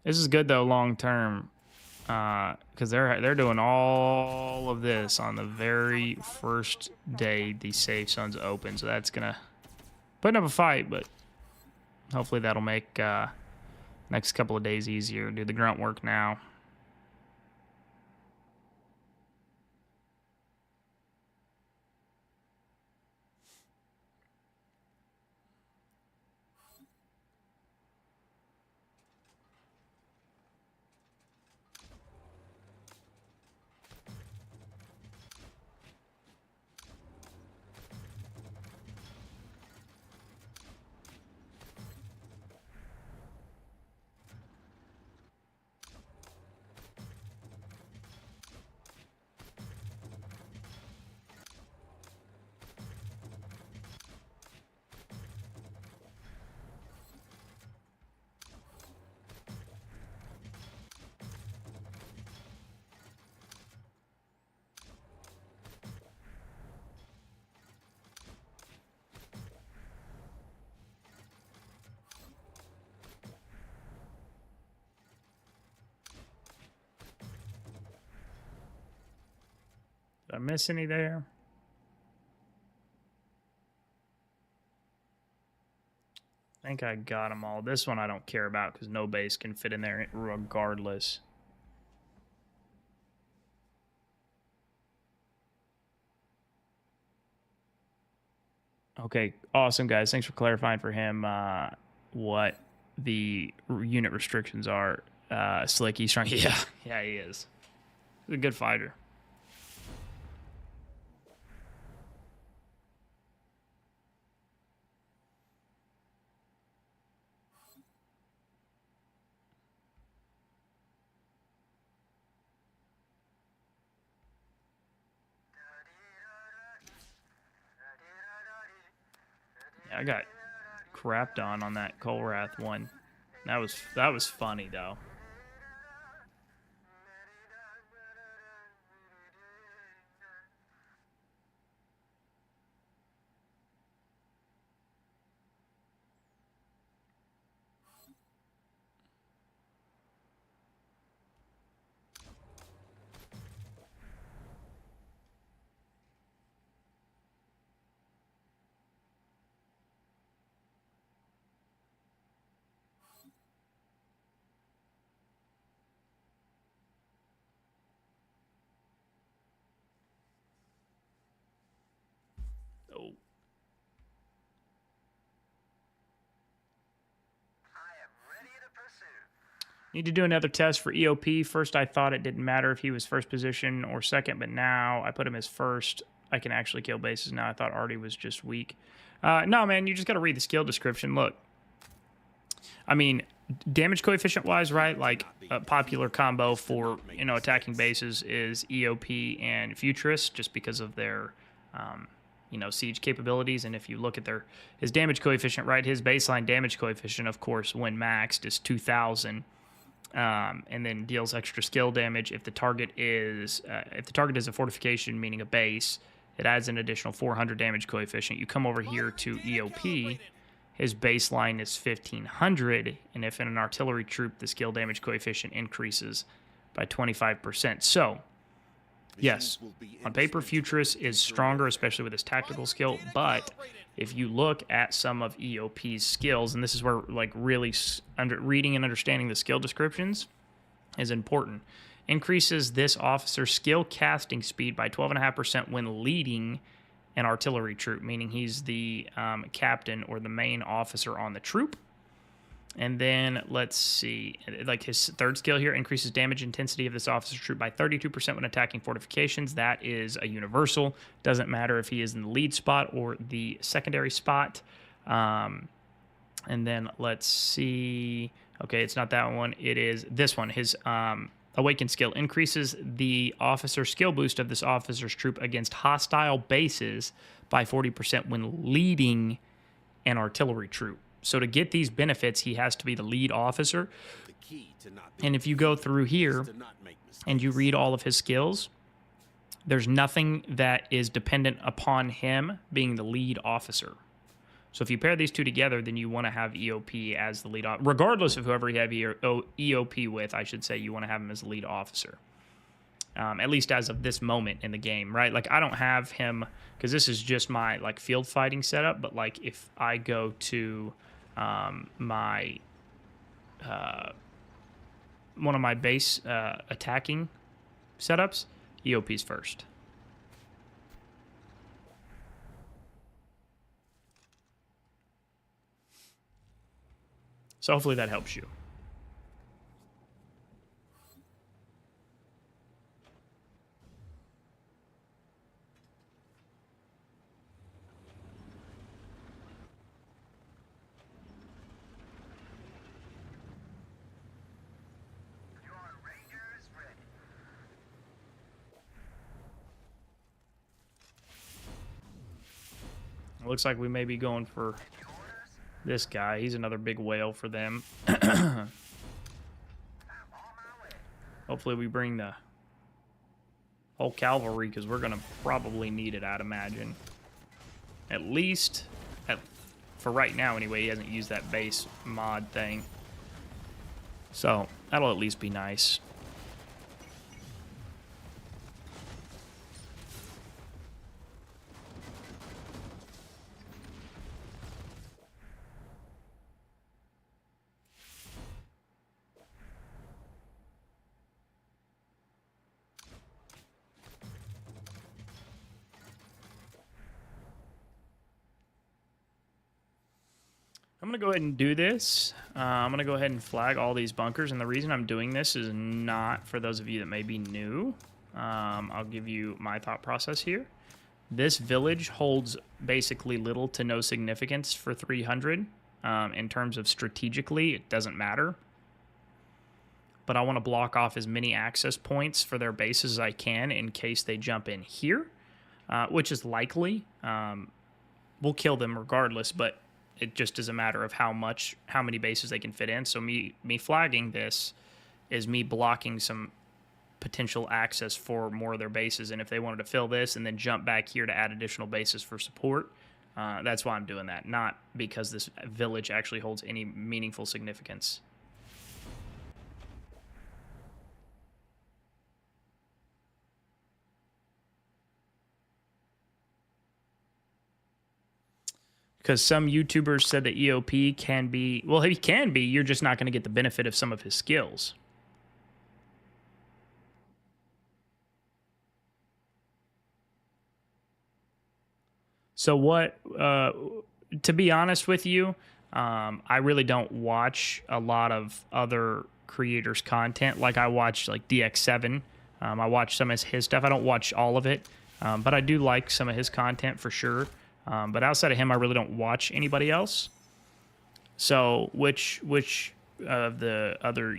This is good though, long term, because they're doing all of this on the very first day the safe zones open. So that's gonna put up a fight, but hopefully that'll make next couple of days easier. Do the grunt work now. Did I miss any there? I think I got them all. This one I don't care about because no base can fit in there regardless. Okay, awesome, guys. Thanks for clarifying for him what the unit restrictions are. Slick, he's strong. Yeah, yeah, he is. He's a good fighter. Yeah, I got crapped on that Kolrath one. That was funny though. Oh. Need to do another test for EOP. First, I thought it didn't matter if he was first position or second, but now I put him as first. I can actually kill bases now. I thought Artie was just weak. No, man, you just got to read the skill description. Look, I mean, damage coefficient-wise, right? Like a popular combo for attacking bases is EOP and Futurist, just because of their siege capabilities. And if you look at his damage coefficient, right, his baseline damage coefficient, of course, when maxed is 2,000. And then deals extra skill damage if the target is a fortification, meaning a base. It adds an additional 400 damage coefficient. You come over here to EOP. His baseline is 1,500, and if in an artillery troop, the skill damage coefficient increases by 25%. So, yes, on paper, Futurist is stronger, especially with his tactical skill, but if you look at some of EOP's skills, and this is where like really reading and understanding the skill descriptions is important, increases this officer's skill casting speed by 12.5% when leading an artillery troop, meaning he's the captain or the main officer on the troop. And then let's see, like his third skill here increases damage intensity of this officer's troop by 32% when attacking fortifications. That is a universal. Doesn't matter if he is in the lead spot or the secondary spot. And then let's see. Okay, it's not that one. It is this one. His awakened skill increases the officer skill boost of this officer's troop against hostile bases by 40% when leading an artillery troop. So to get these benefits, he has to be the lead officer. And if you go through here and you read all of his skills, there's nothing that is dependent upon him being the lead officer. So if you pair these two together, then you want to have EOP as the lead officer. Regardless of whoever you have EOP with, I should say, you want to have him as the lead officer. At least as of this moment in the game, right? Like, I don't have him, because this is just my, like, field fighting setup, but, like, if I go to my one of my base attacking setups, EOP's first. So hopefully that helps you. It looks like we may be going for this guy. He's another big whale for them. Hopefully we bring the whole cavalry, because we're going to probably need it, I'd imagine. At least, for right now anyway, he hasn't used that base mod thing. So, that'll at least be nice. I'm going to go ahead and do this. I'm going to go ahead and flag all these bunkers. And the reason I'm doing this is not for those of you that may be new. I'll give you my thought process here. This village holds basically little to no significance for 300. In terms of strategically, it doesn't matter. But I want to block off as many access points for their bases as I can in case they jump in here, which is likely. We'll kill them regardless, but it just is a matter of how many bases they can fit in. So me flagging this is me blocking some potential access for more of their bases. And if they wanted to fill this and then jump back here to add additional bases for support, that's why I'm doing that. Not because this village actually holds any meaningful significance. Because some YouTubers said that EOP can be... Well, he can be. You're just not going to get the benefit of some of his skills. So what... to be honest with you, I really don't watch a lot of other creators' content. Like, I watch, like, DX7. I watch some of his stuff. I don't watch all of it. But I do like some of his content for sure. But outside of him, I really don't watch anybody else. So which of the other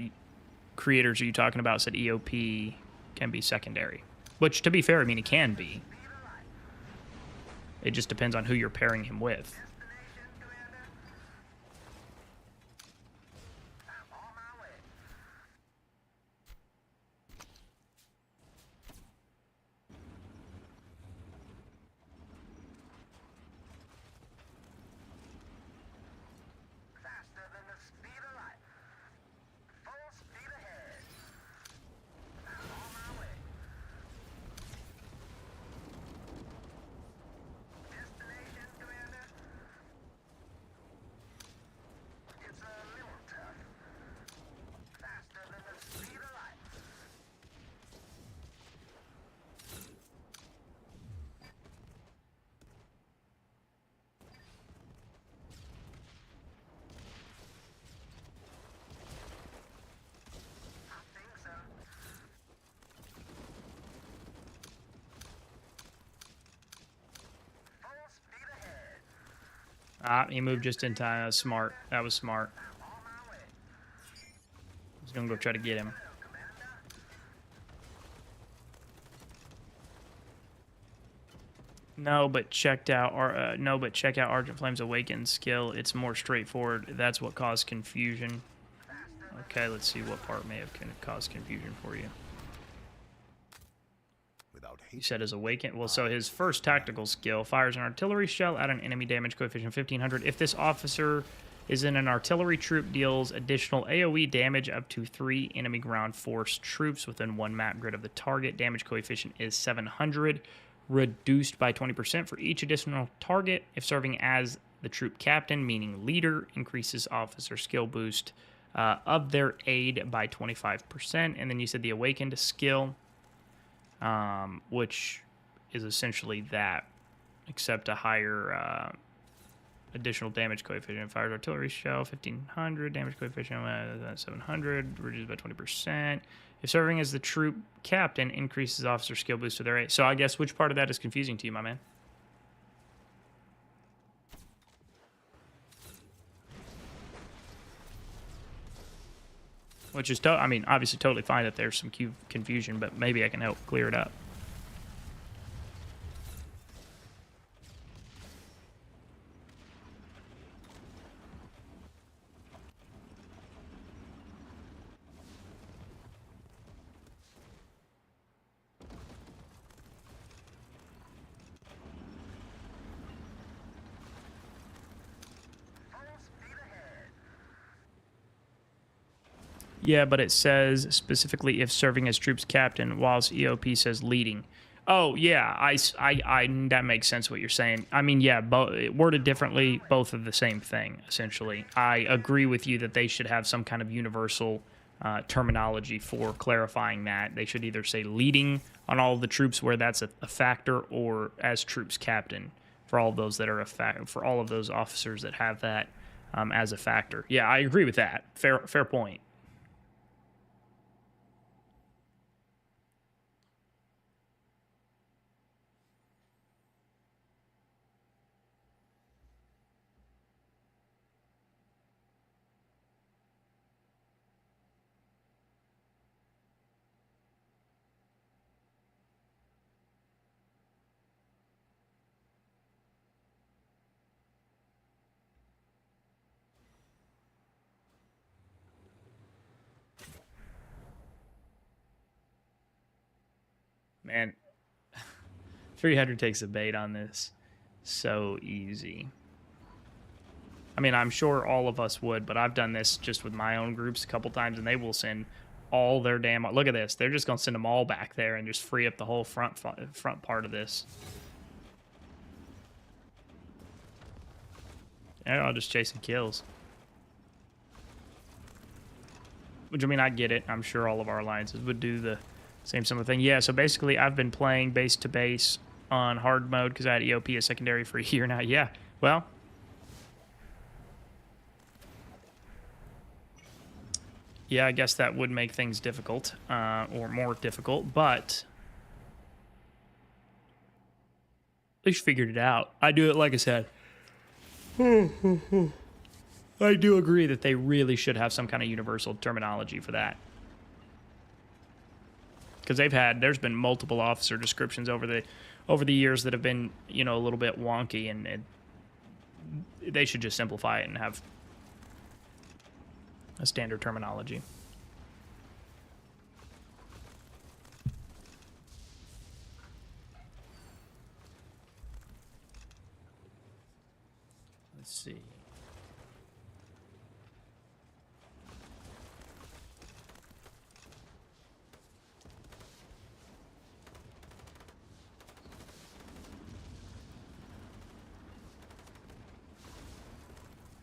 creators are you talking about said EOP can be secondary? Which, to be fair, I mean, it can be. It just depends on who you're pairing him with. He moved just in time. That was smart. That was smart. He's gonna go try to get him. No, but check out Argent Flame's Awakened skill. It's more straightforward. That's what caused confusion. Okay, let's see what part may have caused confusion for you. He said his Awakened. Well, so his first tactical skill fires an artillery shell at an enemy damage coefficient of 1500. If this officer is in an artillery troop, deals additional AoE damage up to 3 enemy ground force troops within 1 map grid of the target. Damage coefficient is 700, reduced by 20% for each additional target. If serving as the troop captain, meaning leader, increases officer skill boost of their aid by 25%. And then you said the Awakened skill, which is essentially that, except a higher additional damage coefficient. Fires artillery shell, 1500, damage coefficient 700, reduced by 20%. If serving as the troop captain, increases officer skill boost to their aid. So I guess which part of that is confusing to you, my man? Which is, I mean, obviously totally fine that there's some confusion, but maybe I can help clear it up. Yeah, but it says specifically if serving as troops captain, whilst EOP says leading. Oh, yeah, I that makes sense what you're saying. I mean, yeah, worded differently, both are the same thing, essentially. I agree with you that they should have some kind of universal terminology for clarifying that. They should either say leading on all of the troops where that's a factor, or as troops captain for all of those that are for all of those officers that have that as a factor. Yeah, I agree with that. Fair point. Man, 300 takes the bait on this. So easy. I mean, I'm sure all of us would, but I've done this just with my own groups a couple times, and they will send all their damn. Look at this. They're just gonna send them all back there and just free up the whole front part of this. And I'll just chasing kills. Which, I mean, I get it. I'm sure all of our alliances would do the same similar thing. Yeah, so basically, I've been playing base to base on hard mode because I had EOP as secondary for a year now. Yeah, well, yeah, I guess that would make things difficult, or more difficult, but at least figured it out. I do it, like I said. I do agree that they really should have some kind of universal terminology for that. Because there's been multiple officer descriptions over the years that have been, a little bit wonky, and they should just simplify it and have a standard terminology. Let's see.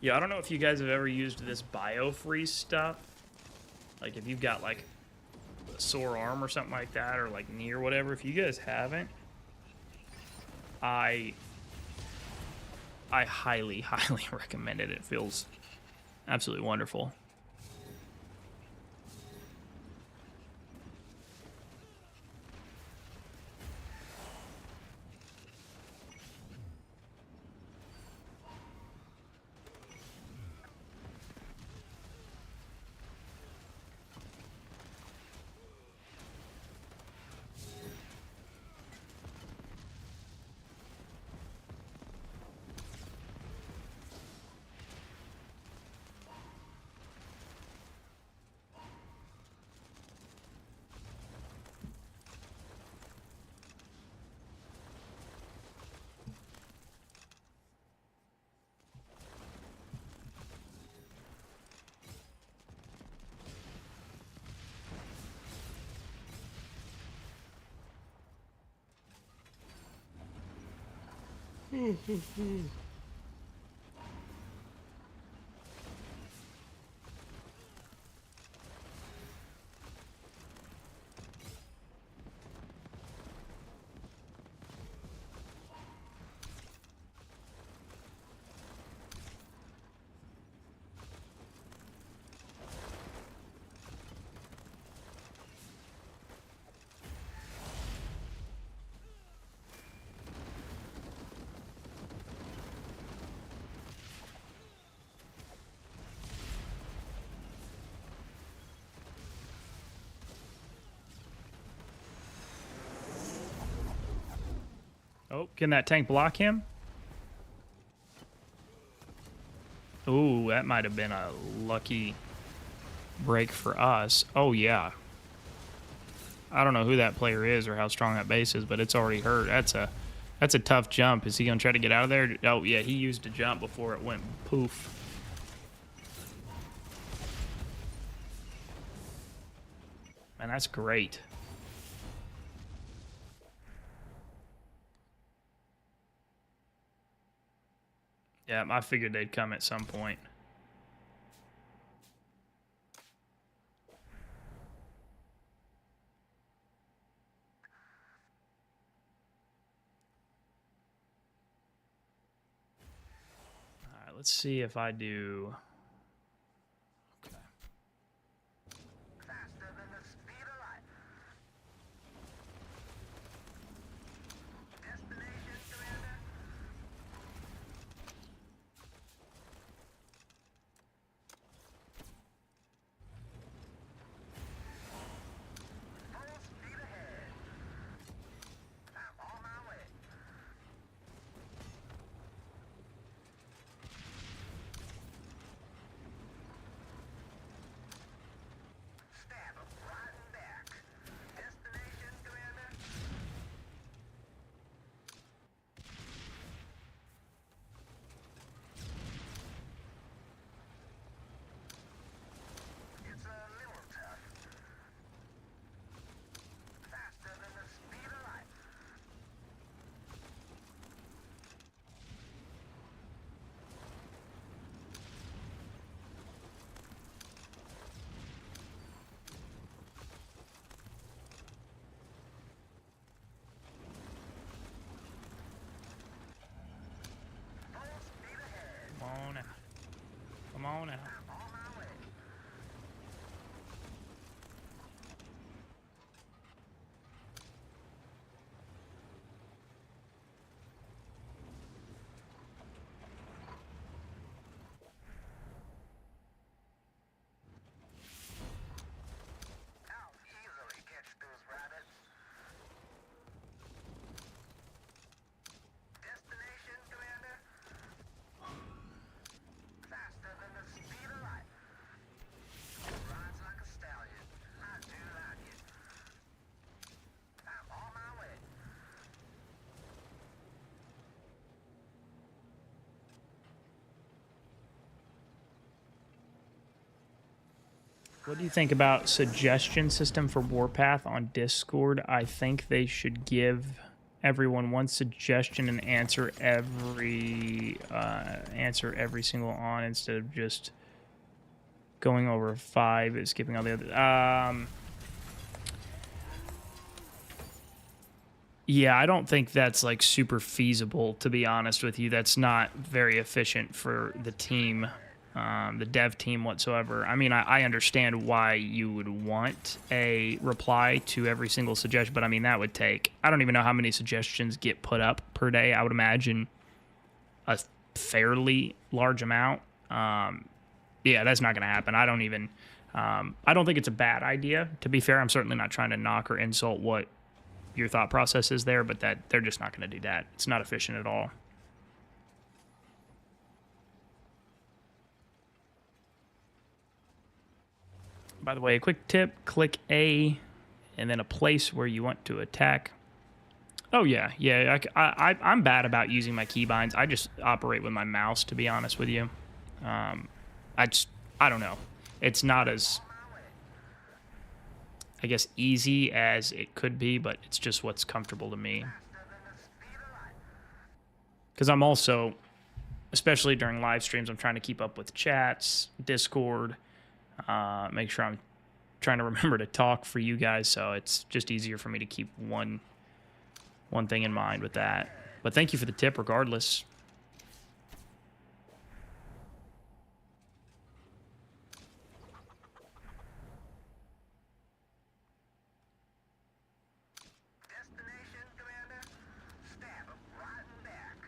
Yeah, I don't know if you guys have ever used this biofreeze stuff. Like, if you've got, like, a sore arm or something like that, or, like, knee or whatever. If you guys haven't, I highly, highly recommend it. It feels absolutely wonderful. Oh, can that tank block him? Ooh, that might have been a lucky break for us. Oh, yeah. I don't know who that player is or how strong that base is, but it's already hurt. That's a tough jump. Is he going to try to get out of there? Oh, yeah, he used a jump before it went poof. Man, that's great. Yeah, I figured they'd come at some point. let's see if I do. Okay. Faster than the speed of light. Destination, Commander. Full speed ahead. I'm on my way. Stab him right in back. Destination, Commander. It's a little tough. Faster than the speed of light. Full speed ahead. Come on out. Come on out. I'm on my way. I'll easily catch those rabbits. Destination, Commander. Faster than the speed of light. Rides like a stallion. I do like it. I'm on my way. What do you think about suggestion system for Warpath on Discord? I think they should give everyone one suggestion and answer every single on instead of just going over 5 and skipping all the other. Yeah, I don't think that's like super feasible, to be honest with you. That's not very efficient for the team, the dev team whatsoever. I mean, I understand why you would want a reply to every single suggestion, but I mean, that would take, I don't even know how many suggestions get put up per day. I would imagine a fairly large amount. Yeah, that's not going to happen. I don't think it's a bad idea. To be fair, I'm certainly not trying to knock or insult what your thought process is there, but that they're just not going to do that. It's not efficient at all. By the way, a quick tip, click A and then a place where you want to attack. Oh, yeah. I'm bad about using my keybinds. I just operate with my mouse, to be honest with you. I don't know. It's not as, I guess, easy as it could be, but it's just what's comfortable to me. Because I'm also, especially during live streams, I'm trying to keep up with chats, Discord, make sure I'm trying to remember to talk for you guys, so it's just easier for me to keep one thing in mind with that. But thank you for the tip regardless. Destination, Commander. Stab him right in back.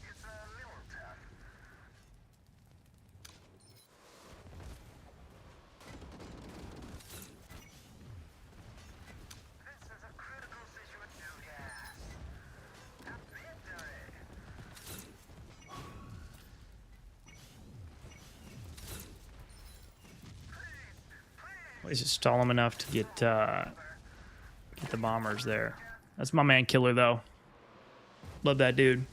It's a little tough. This is a critical situation. Yes. A victory. At least just stall him enough to get the bombers there. That's my man Killer, though. Love that dude.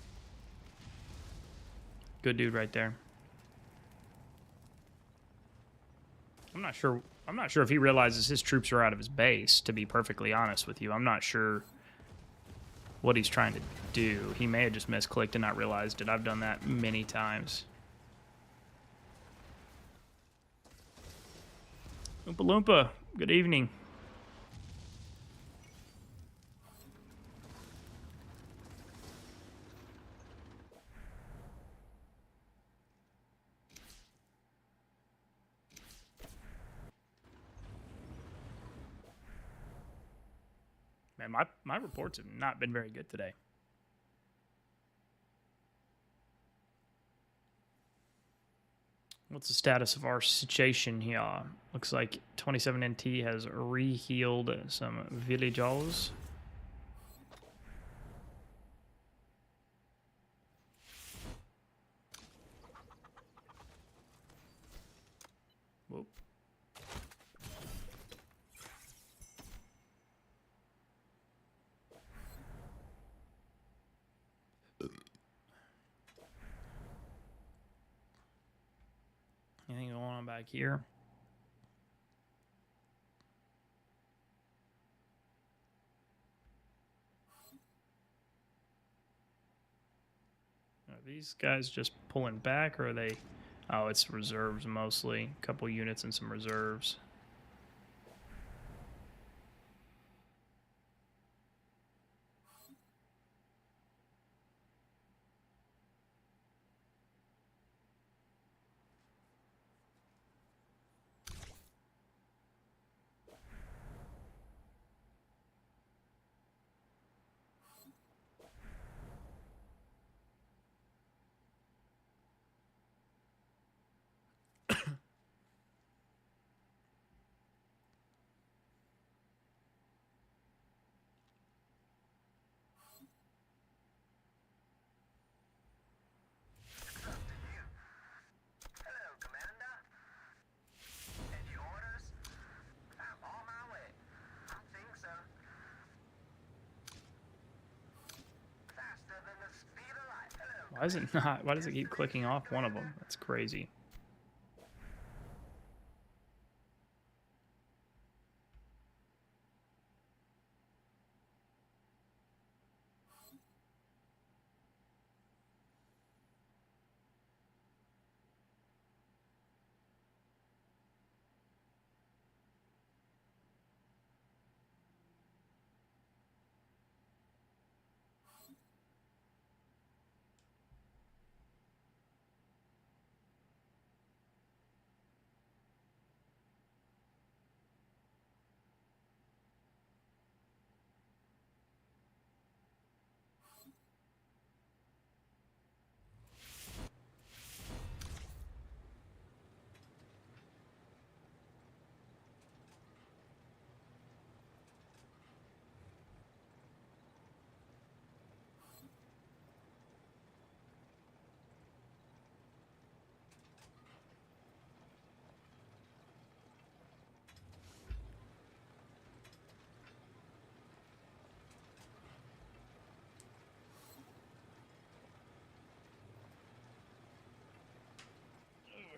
Good dude right there. I'm not sure if he realizes his troops are out of his base, to be perfectly honest with you. I'm not sure what he's trying to do. He may have just misclicked and not realized it. I've done that many times. Oompa Loompa, good evening. man. My reports have not been very good today. What's the status of our situation here? Looks like 27 NT has re-healed some villagers. Whoop. Anything going on back here? Are these guys just pulling back, or are they... Oh, it's reserves mostly. A couple units and some reserves. Hello, Commander. Any orders? I'm on my way. I think so. Faster than the speed of light. Hello. Why is it not? Why does it keep clicking off one of them? That's crazy.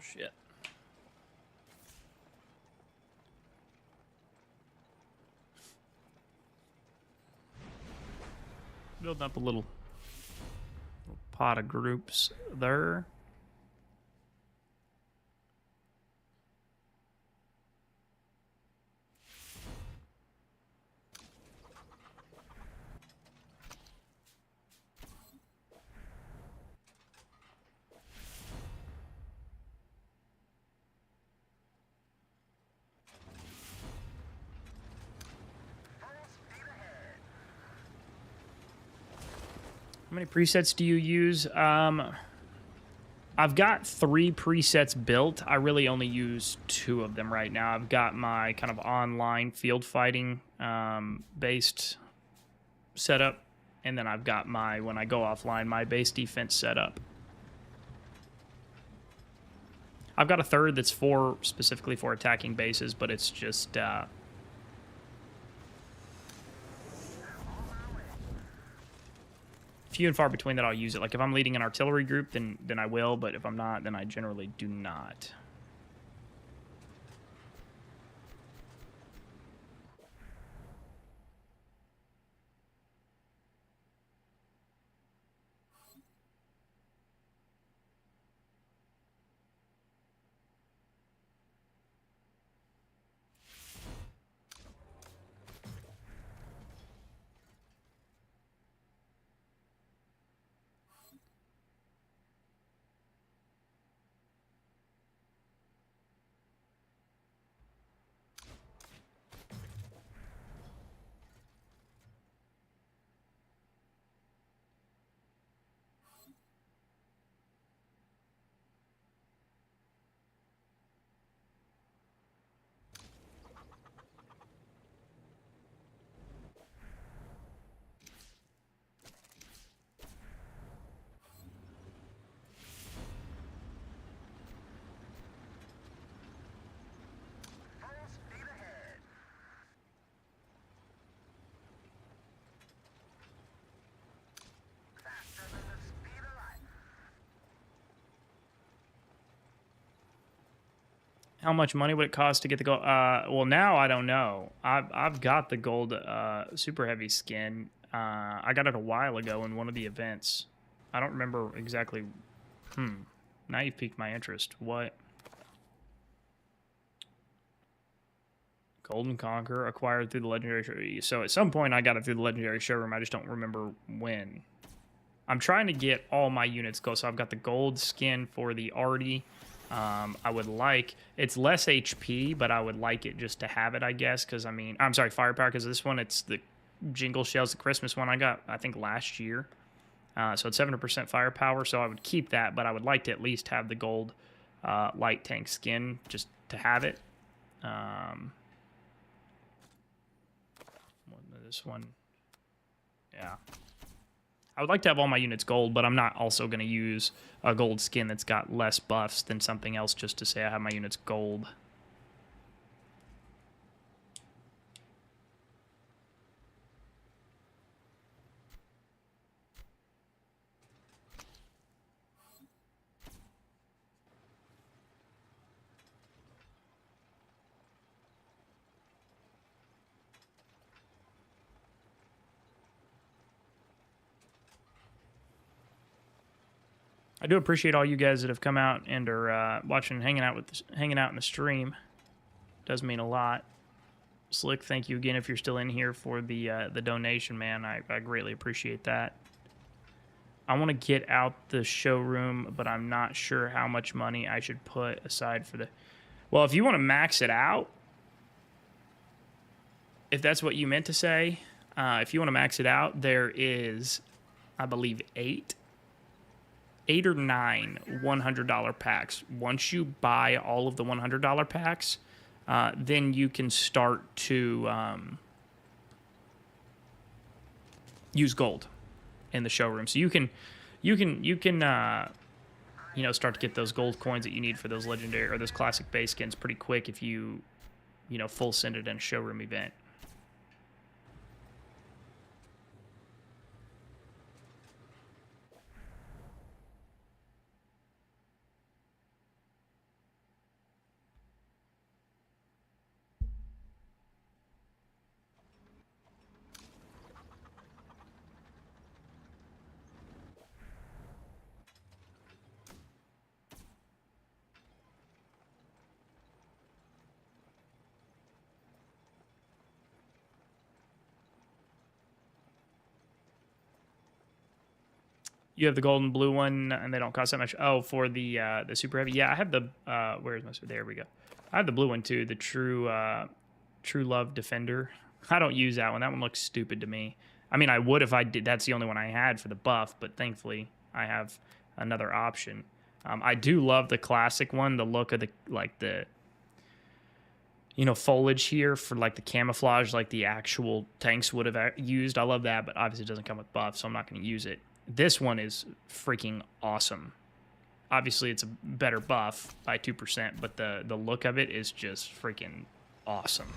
Oh, shit. Building up a little pot of groups there. Full speed ahead. How many presets do you use? I've got 3 presets built. I really only use 2 of them right now. I've got my kind of online field fighting based setup, and then I've got my, when I go offline, my base defense setup. I've got a third that's specifically for attacking bases, but it's just few and far between that I'll use it. Like if I'm leading an artillery group, then I will, but if I'm not, then I generally do not. How much money would it cost to get the gold? Well, now I don't know. I've got the gold super heavy skin. I got it a while ago in one of the events. I don't remember exactly. Now you've piqued my interest. What? Golden Conqueror acquired through the legendary. So at some point I got it through the legendary showroom. I just don't remember when. I'm trying to get all my units go. So I've got the gold skin for the Artie. I would like, it's less HP, but I would like it just to have it, I guess, because I mean, I'm sorry, firepower, because this one, it's the Jingle Shells, the Christmas one I got, I think, last year. So it's 700% firepower, so I would keep that, but I would like to at least have the gold light tank skin just to have it. This one, yeah. I would like to have all my units gold, but I'm not also going to use a gold skin that's got less buffs than something else just to say I have my units gold. I do appreciate all you guys that have come out and are watching, hanging out in the stream. Does mean a lot. Slick, thank you again if you're still in here for the donation, man. I greatly appreciate that. I want to get out the showroom, but I'm not sure how much money I should put aside for the. Well, if you want to max it out, if that's what you meant to say, if you want to max it out, there is, I believe, 8 or 9 $100 packs. Once you buy all of the $100 packs, then you can start to use gold in the showroom. So you can start to get those gold coins that you need for those legendary or those classic base skins pretty quick if you full send it in a showroom event. You have the gold and blue one, and they don't cost that much. Oh, for the super heavy. Yeah, I have the where's my? There we go. I have the blue one too. The True Love Defender. I don't use that one. That one looks stupid to me. I mean, I would if I did. That's the only one I had for the buff, but thankfully I have another option. I do love the classic one. The look of the foliage here for like the camouflage, like the actual tanks would have used. I love that, but obviously it doesn't come with buff, so I'm not going to use it. This one is freaking awesome. Obviously, it's a better buff by 2%, but the look of it is just freaking awesome.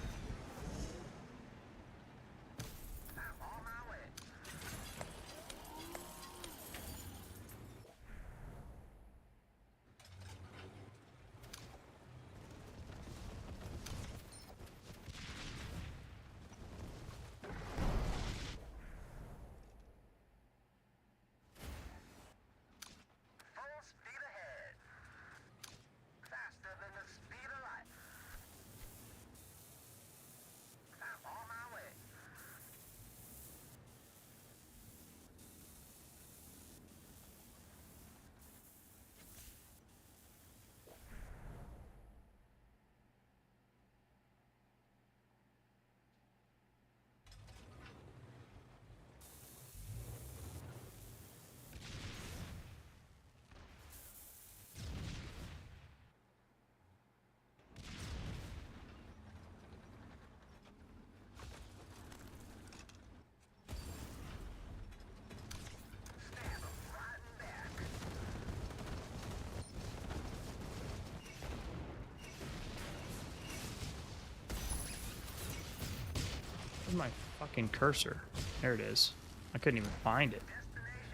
Where's my fucking cursor? There it is. I couldn't even find it.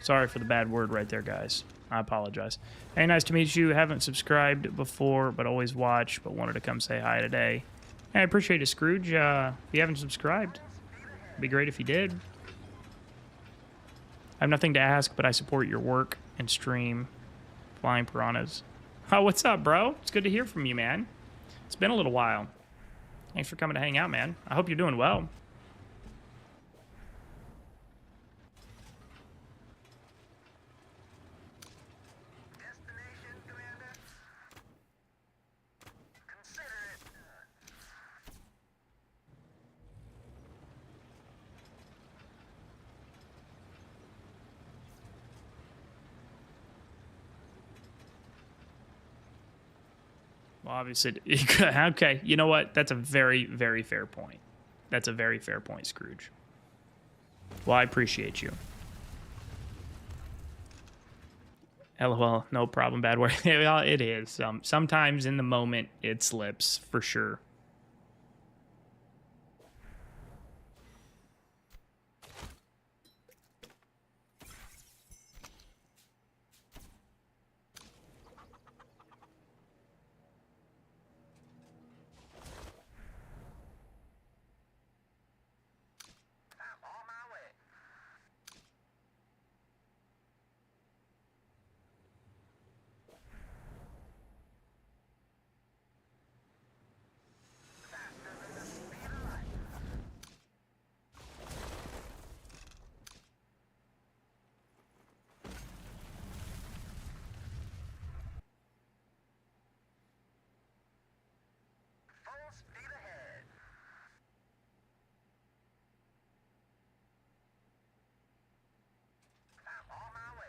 Sorry for the bad word right there, guys. I apologize. Hey, nice to meet you. Haven't subscribed before, but always watch, but wanted to come say hi today. Hey, I appreciate it, Scrooge. If you haven't subscribed, it'd be great if you did. I have nothing to ask, but I support your work and stream. Flying Piranhas. Oh, what's up, bro? It's good to hear from you, man. It's been a little while. Thanks for coming to hang out, man. I hope you're doing well. Destination, Commander? Consider it. Well, obviously, okay. You know what? That's a very, very fair point. That's a very fair point, Scrooge. Well, I appreciate you. LOL, no problem, bad word. Well, it is. Sometimes in the moment, it slips, for sure. I'm on my way. Faster than the speed of light. Full speed ahead. I'm on my way.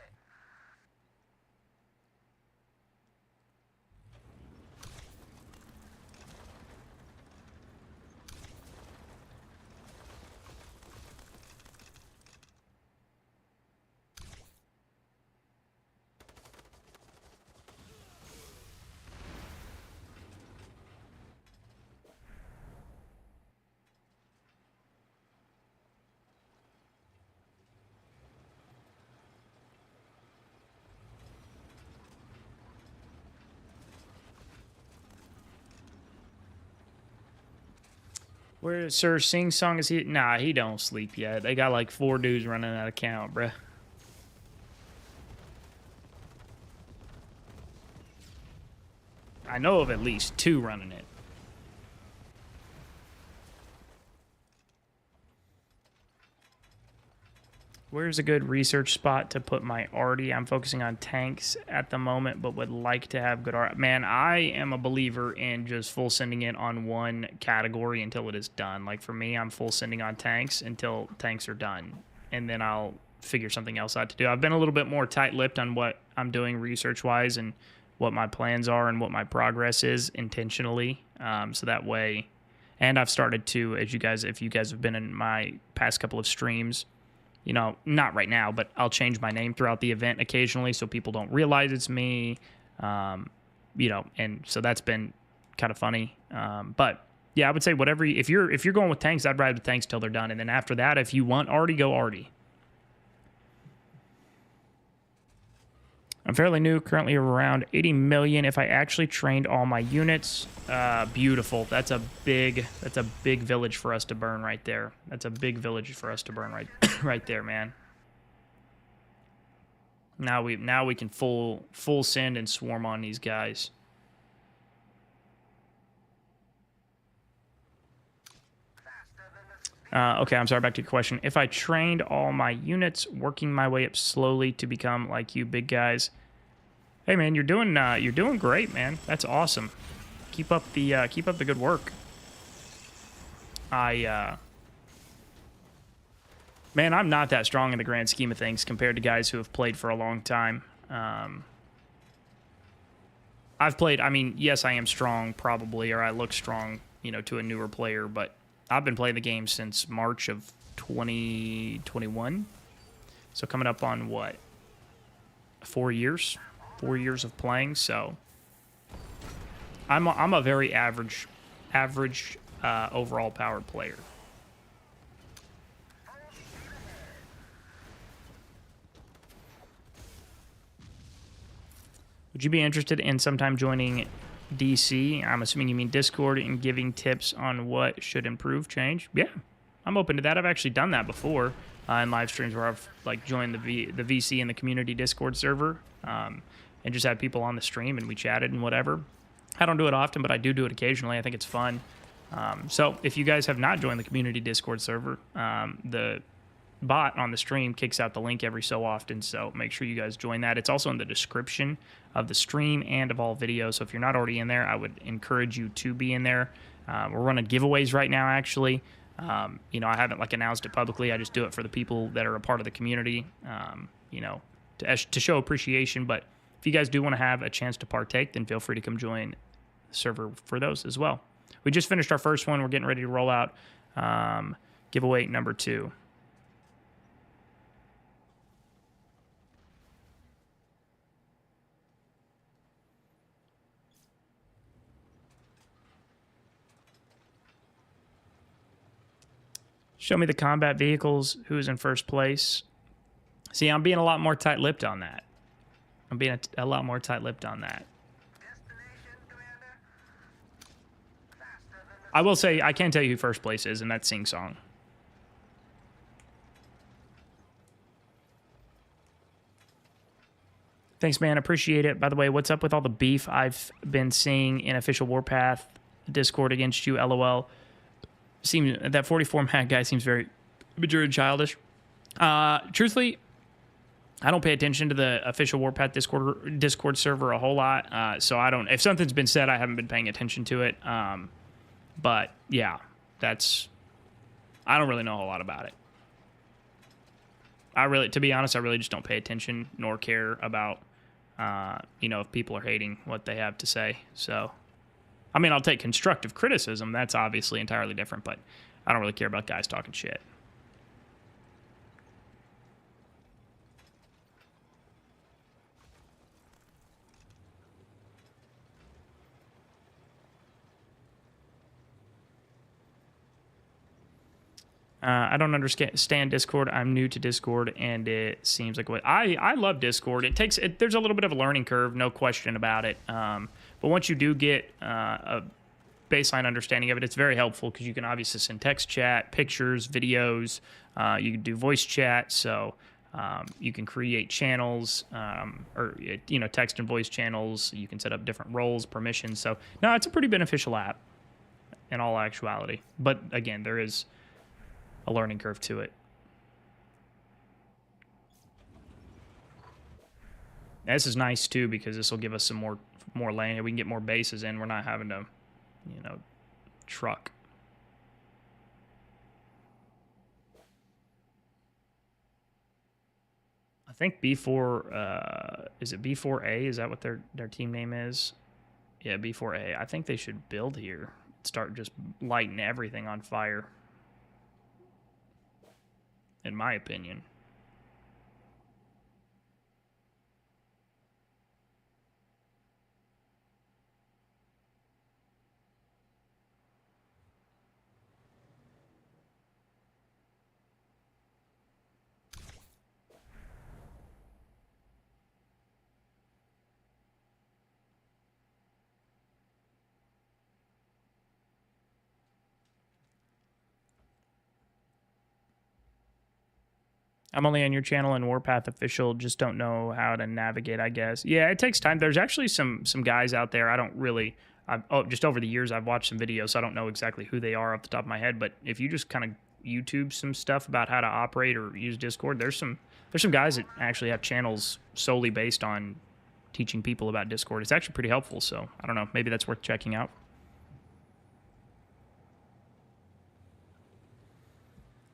Where Sir Sing Song is he? Nah, he don't sleep yet. They got like 4 dudes running that account, bruh. I know of at least 2 running it. Where's a good research spot to put my arty? I'm focusing on tanks at the moment, but would like to have good art. Man, I am a believer in just full sending it on one category until it is done. Like for me, I'm full sending on tanks until tanks are done. And then I'll figure something else out to do. I've been a little bit more tight-lipped on what I'm doing research-wise and what my plans are and what my progress is intentionally. So that way, and I've started to, as you guys, if you guys have been in my past couple of streams, you know, not right now, but I'll change my name throughout the event occasionally so people don't realize it's me, you know, and so that's been kind of funny. But yeah, I would say whatever, if you're going with tanks, I'd ride with tanks till they're done. And then after that, if you want arty, go arty. I'm fairly new, currently around 80 million. If I actually trained all my units, beautiful. That's a big village for us to burn right there. That's a big village for us to burn right there, man. Now we can full send and swarm on these guys. Okay, I'm sorry, back to your question. If I trained all my units, working my way up slowly to become like you big guys. Hey man, you're doing great, man. That's awesome. Keep up the good work. Man, I'm not that strong in the grand scheme of things compared to guys who have played for a long time. I've played, I mean, yes, I am strong probably, or I look strong, you know, to a newer player, but I've been playing the game since March of 2021. So coming up on what? 4 years? 4 years of playing, so I'm a very average overall powered player. Would you be interested in sometime joining DC? I'm assuming you mean Discord, and giving tips on what should improve, change. Yeah, I'm open to that. I've actually done that before in live streams where I've like joined the VC and the community Discord server, and just had people on the stream and we chatted and whatever. I don't do it often, but I do it occasionally. I think it's fun. So if you guys have not joined the community Discord server, the bot on the stream kicks out the link every so often, so make sure you guys join that. It's also in the description of the stream and of all videos, so if you're not already in there, I would encourage you to be in there. We're running giveaways right now, actually. You know, I haven't like announced it publicly. I just do it for the people that are a part of the community, you know, to show appreciation. But if you guys do want to have a chance to partake, then feel free to come join the server for those as well. We just finished our first one. We're getting ready to roll out giveaway number 2. Show me the combat vehicles. Who's in first place? See, I'm being a lot more tight-lipped on that. I'm being a lot more tight-lipped on that. Destination, Commander. Faster than the I will say, I can tell you who first place is, and that's Sing Song. Thanks, man. Appreciate it. By the way, what's up with all the beef I've been seeing in official Warpath Discord against you? LOL. Seems that 44 mag guy seems very mature and childish. Truthfully, I don't pay attention to the official Warpath Discord server a whole lot. So I don't. If something's been said, I haven't been paying attention to it. But yeah, I don't really know a whole lot about it. To be honest, I really just don't pay attention nor care about, you know, if people are hating what they have to say. So, I mean, I'll take constructive criticism. That's obviously entirely different, but I don't really care about guys talking shit. I don't understand Discord. I'm new to Discord, and it seems like what I love Discord. There's a little bit of a learning curve, no question about it. But once you do get a baseline understanding of it, it's very helpful because you can obviously send text chat, pictures, videos. You can do voice chat, so you can create channels or you know, text and voice channels. You can set up different roles, permissions. So no, it's a pretty beneficial app in all actuality. But again, there is a learning curve to it. Now, this is nice too because this will give us some more land. We can get more bases in. We're not having to, you know, truck. I think B4 is it B4A? Is that what their team name is? Yeah, B4A. I think they should build here. Start just lighting everything on fire. In my opinion. I'm only on your channel and Warpath official, just don't know how to navigate, I guess. Yeah, it takes time. There's actually some guys out there. I don't really, just over the years, I've watched some videos, so I don't know exactly who they are off the top of my head. But if you just kind of YouTube some stuff about how to operate or use Discord, there's some guys that actually have channels solely based on teaching people about Discord. It's actually pretty helpful. So I don't know, maybe that's worth checking out.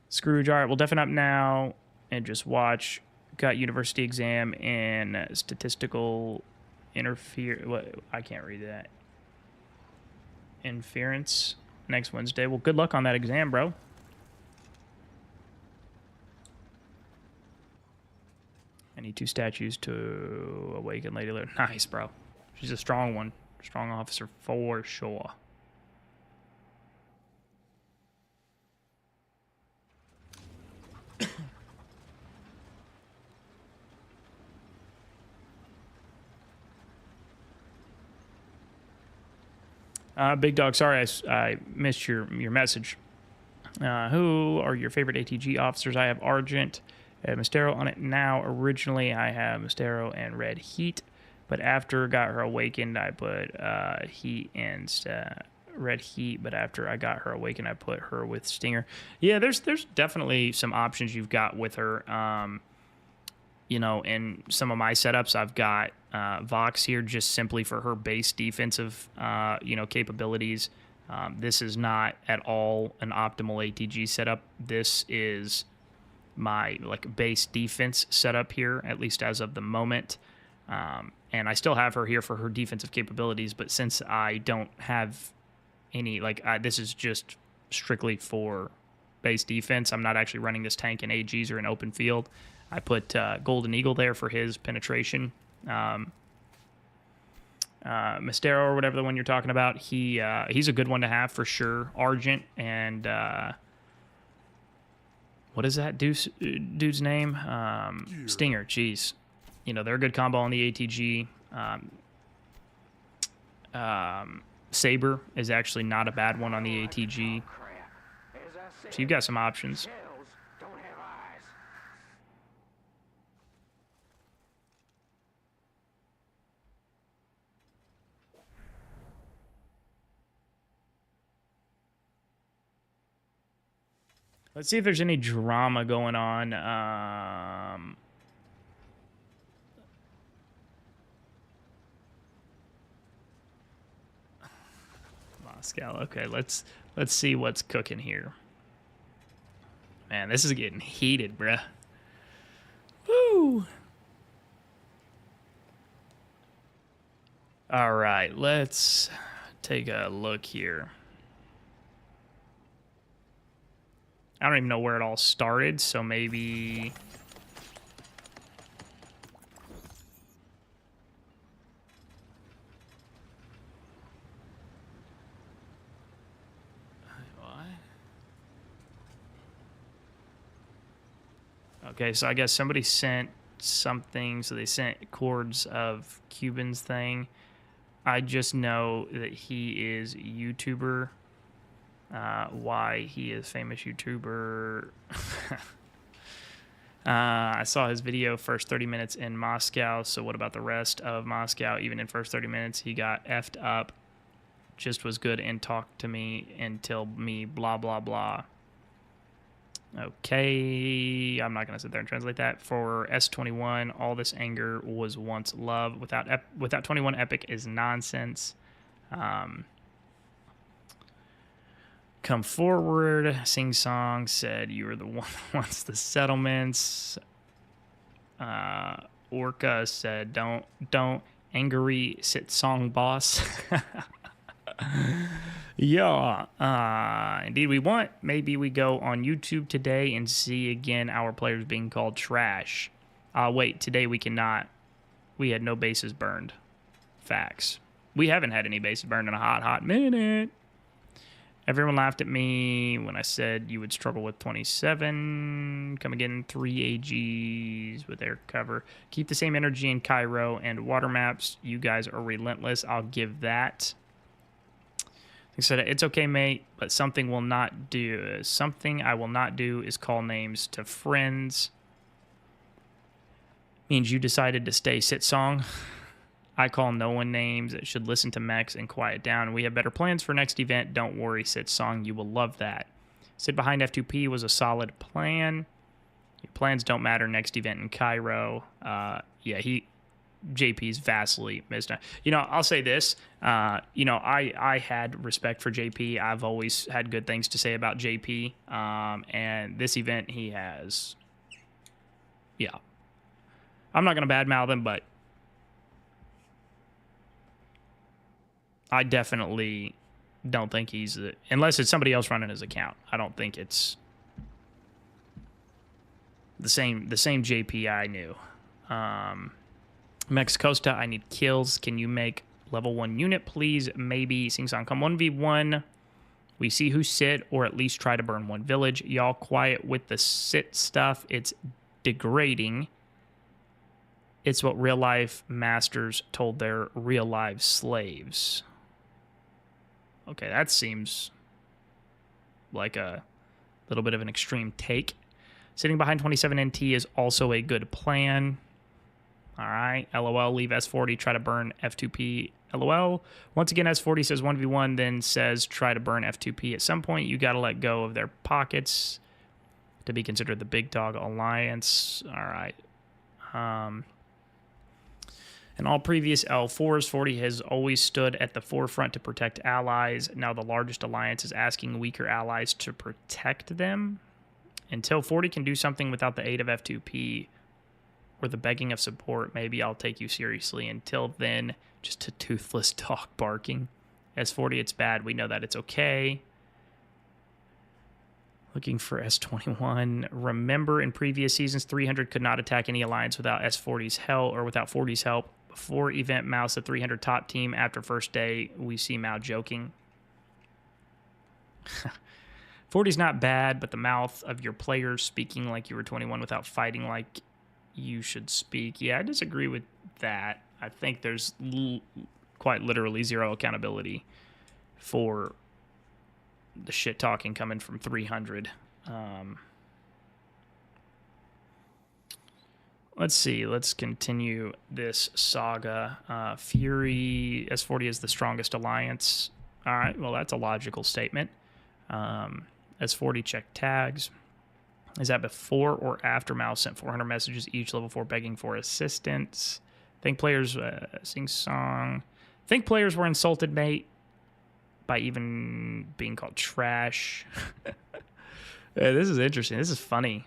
Scrooge, all right, we'll deafen up now and just watch. Got university exam and statistical what, I can't read that. Inference next Wednesday. Well, good luck on that exam, bro. I need 2 statues to awaken Lady Lord. Nice, bro. She's a strong one. Strong officer for sure. Big Dog, sorry I missed your message. Who are your favorite ATG officers? I have Argent, Mistero on it now. Originally, I have Mistero and Red Heat, but after got her awakened, I put Heat and Red Heat. But after I got her awakened, I put her with Stinger. Yeah, there's definitely some options you've got with her. You know, in some of my setups, I've got Vox here just simply for her base defensive, you know, capabilities. This is not at all an optimal ATG setup. This is my like base defense setup here, at least as of the moment. And I still have her here for her defensive capabilities, but since I don't have any, like, this is just strictly for base defense. I'm not actually running this tank in AGs or in open field. I put Golden Eagle there for his penetration. Mistero or whatever the one you're talking about, he's a good one to have for sure. Argent and what is that dude's name? Stinger. Jeez, you know they're a good combo on the ATG. Saber is actually not a bad one on the ATG. So you've got some options. Let's see if there's any drama going on. Moscow. Okay, let's see what's cooking here. Man, this is getting heated, bruh. Woo! All right, let's take a look here. I don't even know where it all started, so maybe... Okay, so I guess somebody sent something, so they sent chords of Cuban's thing. I just know that he is a YouTuber. Why he is famous YouTuber. I saw his video first 30 minutes in Moscow, so what about the rest of Moscow? Even in first 30 minutes, he got effed up. Just was good and talked to me until me blah, blah, blah. Okay, I'm not going to sit there and translate that. For S21, all this anger was once love. Without 21, Epic is nonsense. Come forward, sing song, said you were the one that wants the settlements. Orca said don't angry sit song boss. Yeah, indeed we want. Maybe we go on YouTube today and see again our players being called trash. Wait, today we cannot. We had no bases burned. Facts. We haven't had any bases burned in a hot minute. Everyone laughed at me when I said you would struggle with 27. Come again, 3 AGs with air cover. Keep the same energy in Cairo and water maps. You guys are relentless. I'll give that. He said, it's okay, mate, but something I will not do is call names to friends. Means you decided to stay sit song. I call no one names. It should listen to mechs and quiet down. We have better plans for next event. Don't worry, sit song. You will love that. Sit behind F2P was a solid plan. Your plans don't matter next event in Cairo. JP's vastly missed. You know, I'll say this. You know, I had respect for JP. I've always had good things to say about JP. And this event he has. Yeah. I'm not going to badmouth him, but I definitely don't think he's unless it's somebody else running his account. I don't think it's the same JP I knew. Mex Costa, I need kills. Can you make level 1 unit, please? Maybe Sing Song come 1v1. We see who sit, or at least try to burn one village. Y'all quiet with the sit stuff. It's degrading. It's what real life masters told their real life slaves. Okay, that seems like a little bit of an extreme take. Sitting behind 27 NT is also a good plan. All right, LOL, leave S40, try to burn F2P, LOL. Once again, S40 says 1v1, then says try to burn F2P. At some point, you got to let go of their pockets to be considered the big dog alliance. All right. In all previous L4s, 40 has always stood at the forefront to protect allies. Now the largest alliance is asking weaker allies to protect them. Until 40 can do something without the aid of F2P or the begging of support, maybe I'll take you seriously. Until then, just a toothless dog barking. S40, it's bad. We know that. It's okay. Looking for S21. Remember, in previous seasons, 300 could not attack any alliance without S40's help or without 40's help. Before event Mouse, the 300 top team. After first day, we see Mao joking. 40's not bad, but the mouth of your players speaking like you were 21 without fighting like you should speak. Yeah, I disagree with that. I think there's quite literally zero accountability for the shit talking coming from 300. Let's see. Let's continue this saga. Fury, S40 is the strongest alliance. All right. Well, that's a logical statement. S40 check tags. Is that before or after Mao sent 400 messages each level 4 begging for assistance? Think players sing song. Think players were insulted, mate, by even being called trash. Yeah, this is interesting. This is funny.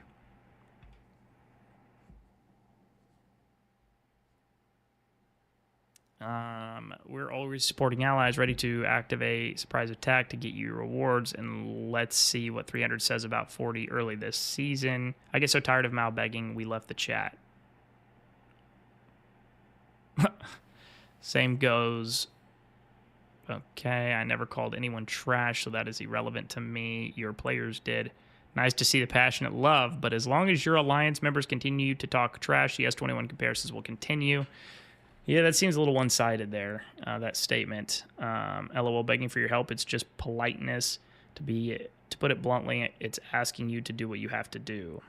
We're always supporting allies, ready to activate surprise attack to get you rewards. And let's see what 300 says about 40 early this season. I get so tired of Mao begging, we left the chat. Same goes. Okay, I never called anyone trash, so that is irrelevant to me. Your players did. Nice to see the passionate love, but as long as your alliance members continue to talk trash, the S21 comparisons will continue. Yeah, that seems a little one-sided there, that statement. LOL, begging for your help, it's just politeness. To put it bluntly, it's asking you to do what you have to do.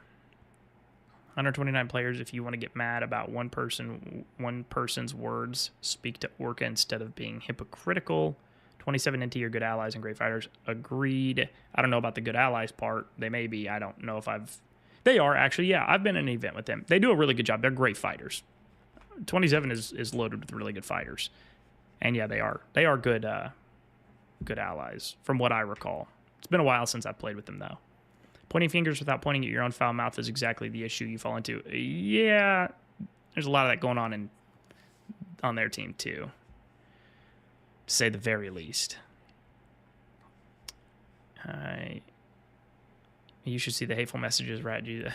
129 players, if you want to get mad about one person's words, speak to Orca instead of being hypocritical. 27 NT are good allies and great fighters. Agreed. I don't know about the good allies part. They may be. I don't know if They are, actually. Yeah, I've been in an event with them. They do a really good job. They're great fighters. 27 is loaded with really good fighters. And yeah, they are. They are good good allies, from what I recall. It's been a while since I've played with them, though. Pointing fingers without pointing at your own foul mouth is exactly the issue you fall into. Yeah, there's a lot of that going on their team, too. To say the very least. You should see the hateful messages, right? There's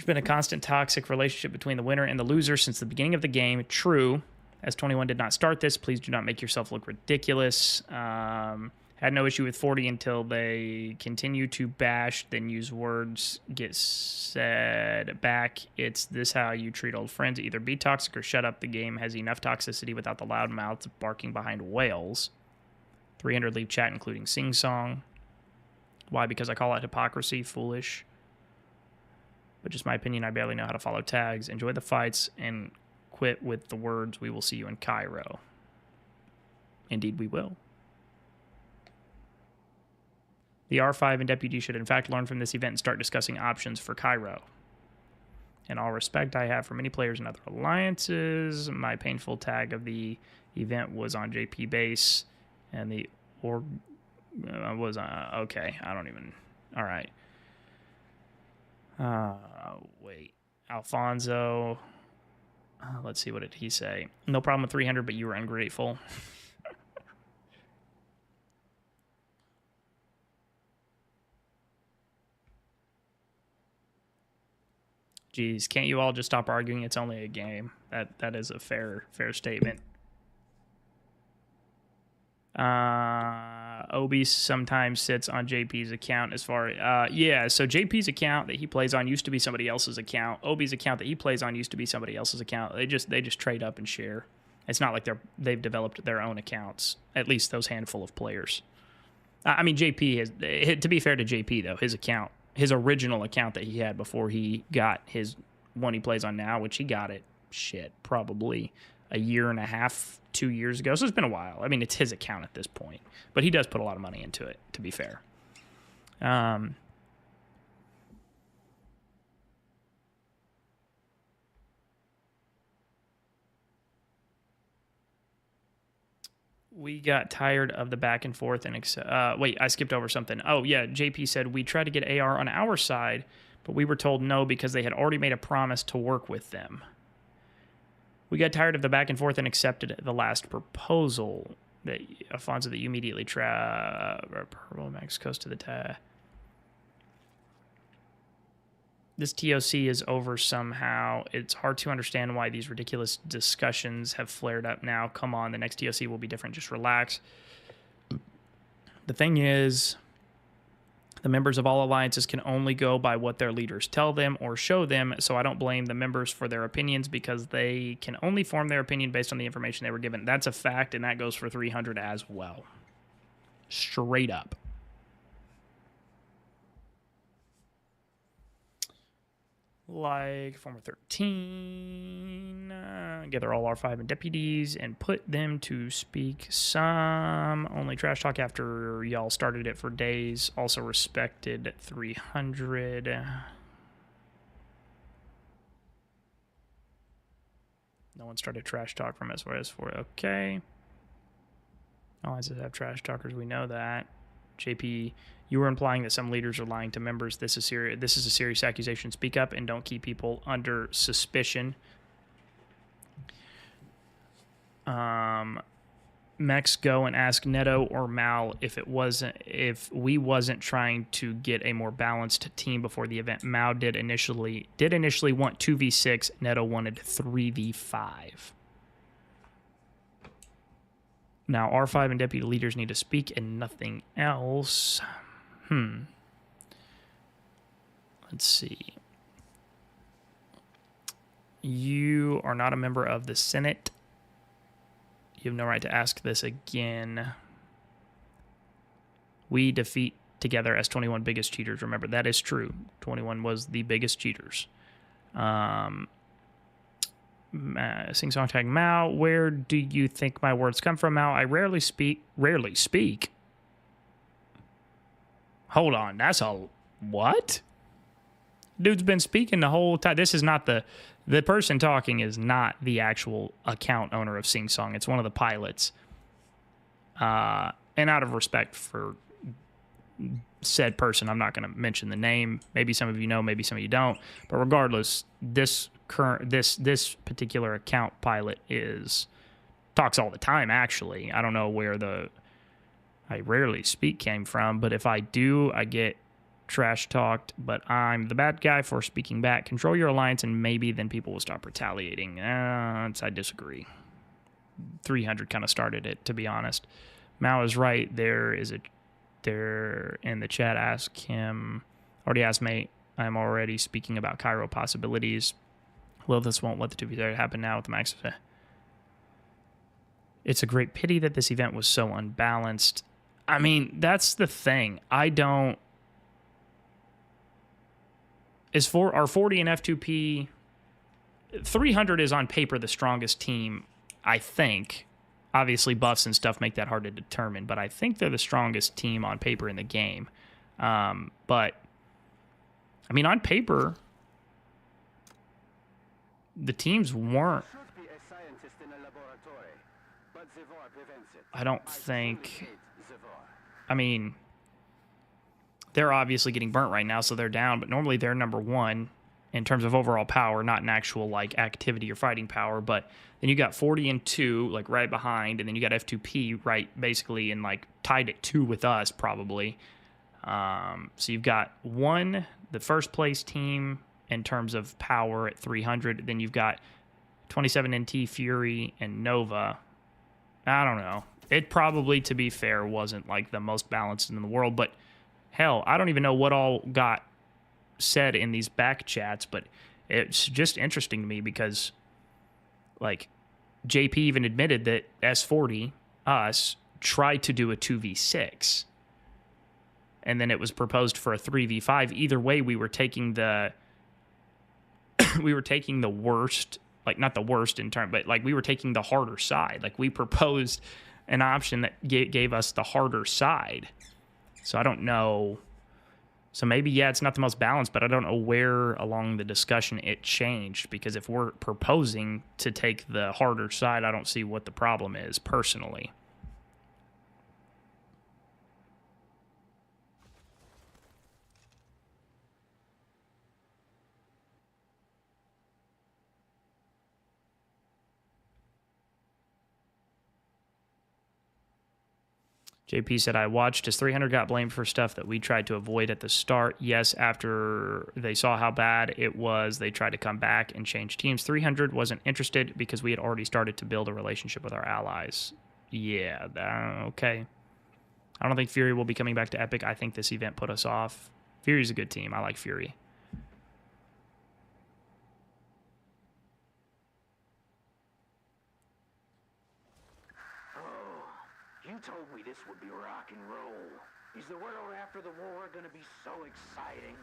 been a constant toxic relationship between the winner and the loser since the beginning of the game. True. S21 did not start this. Please do not make yourself look ridiculous. Had no issue with 40 until they continue to bash, then use words get said back. It's this how you treat old friends. Either be toxic or shut up. The game has enough toxicity without the loud mouths barking behind whales. 300 leave chat, including sing song. Why? Because I call it hypocrisy. Foolish. But just my opinion, I barely know how to follow tags. Enjoy the fights and quit with the words, we will see you in Cairo. Indeed, we will. The R5 and Deputy should in fact learn from this event and start discussing options for Cairo. In all respect I have for many players in other alliances, my painful tag of the event was on JP base, and the org was okay. I don't even. All right. Wait. Alfonso. Let's see, what did he say? No problem with 300, but you were ungrateful. Geez, can't you all just stop arguing? It's only a game. That is a fair statement. Obi sometimes sits on JP's account as far yeah, so JP's account that he plays on used to be somebody else's account. Obi's account that he plays on used to be somebody else's account. They just trade up and share. It's not like they've developed their own accounts, at least those handful of players. I mean, JP has, to be fair to JP though, his original account that he had before he got his one he plays on now, which he got it, probably a year and a half, 2 years ago. So it's been a while. I mean, it's his account at this point, but he does put a lot of money into it, to be fair. We got tired of the back and forth and wait, I skipped over something. Oh yeah, JP said we tried to get AR on our side, but we were told no because they had already made a promise to work with them. We got tired of the back and forth and accepted the last proposal that Alfonso that you immediately Purple Max Coast to the This TOC is over somehow. It's hard to understand why these ridiculous discussions have flared up now. Come on, the next TOC will be different. Just relax. The thing is, the members of all alliances can only go by what their leaders tell them or show them, so I don't blame the members for their opinions because they can only form their opinion based on the information they were given. That's a fact, and that goes for 300 as well. Straight up. Like former 13, gather all R5 and deputies and put them to speak some. Only trash talk after y'all started it for days. Also respected 300. No one started trash talk from SYS4. Okay. Alliances have trash talkers. We know that. JP, you were implying that some leaders are lying to members. This is a serious accusation. Speak up and don't keep people under suspicion. Mex, go and ask Neto or Mal if we wasn't trying to get a more balanced team before the event. Mal did initially want 2v6. Neto wanted 3v5. Now, R5 and deputy leaders need to speak and nothing else. Let's see. You are not a member of the Senate. You have no right to ask this again. We defeat together S21 biggest cheaters. Remember, that is true. 21 was the biggest cheaters. Sing song tag Mao. Where do you think my words come from, Mao? I rarely speak. Hold on, that's a what? Dude's been speaking the whole time. This is not the person talking is not the actual account owner of Sing Song. It's one of the pilots. And out of respect for said person, I'm not going to mention the name. Maybe some of you know, maybe some of you don't. But regardless, this particular account pilot talks all the time. Actually, I don't know where the "I rarely speak" came from, but if I do, I get trash talked. But I'm the bad guy for speaking back. Control your alliance, and maybe then people will stop retaliating. I disagree. 300 kind of started it, to be honest. Mao is right. There in the chat. Ask him. Already asked mate. I'm already speaking about Cairo possibilities. This won't let the 2v happen now with the max. It's a great pity that this event was so unbalanced. I mean, that's the thing. As for our 40 and F2P, 300 is on paper the strongest team, I think. Obviously, buffs and stuff make that hard to determine, but I think they're the strongest team on paper in the game. But, I mean, on paper, the teams weren't. I don't think. I mean, they're obviously getting burnt right now, so they're down. But normally they're number one in terms of overall power, not in actual like activity or fighting power. But then you got 40 and 2, like right behind, and then you got F2P right basically and like tied at 2 with us probably. So you've got the first place team in terms of power at 300. Then you've got 27 NT, Fury, and Nova. I don't know. It probably, to be fair, wasn't like the most balanced in the world, but hell, I don't even know what all got said in these back chats, but it's just interesting to me because, like, JP even admitted that S40, us, tried to do a 2v6. And then it was proposed for a 3v5. Either way, we were taking the worst, like not the worst in turn, but like we were taking the harder side. Like we proposed an option that gave us the harder side. So I don't know. So maybe, yeah, it's not the most balanced, but I don't know where along the discussion it changed, because if we're proposing to take the harder side, I don't see what the problem is personally. JP said, I watched as 300 got blamed for stuff that we tried to avoid at the start. Yes, after they saw how bad it was, they tried to come back and change teams. 300 wasn't interested because we had already started to build a relationship with our allies. Yeah, okay. I don't think Fury will be coming back to Epic. I think this event put us off. Fury's a good team. I like Fury. You told me this would be rock and roll. Is the world after the war gonna be so exciting?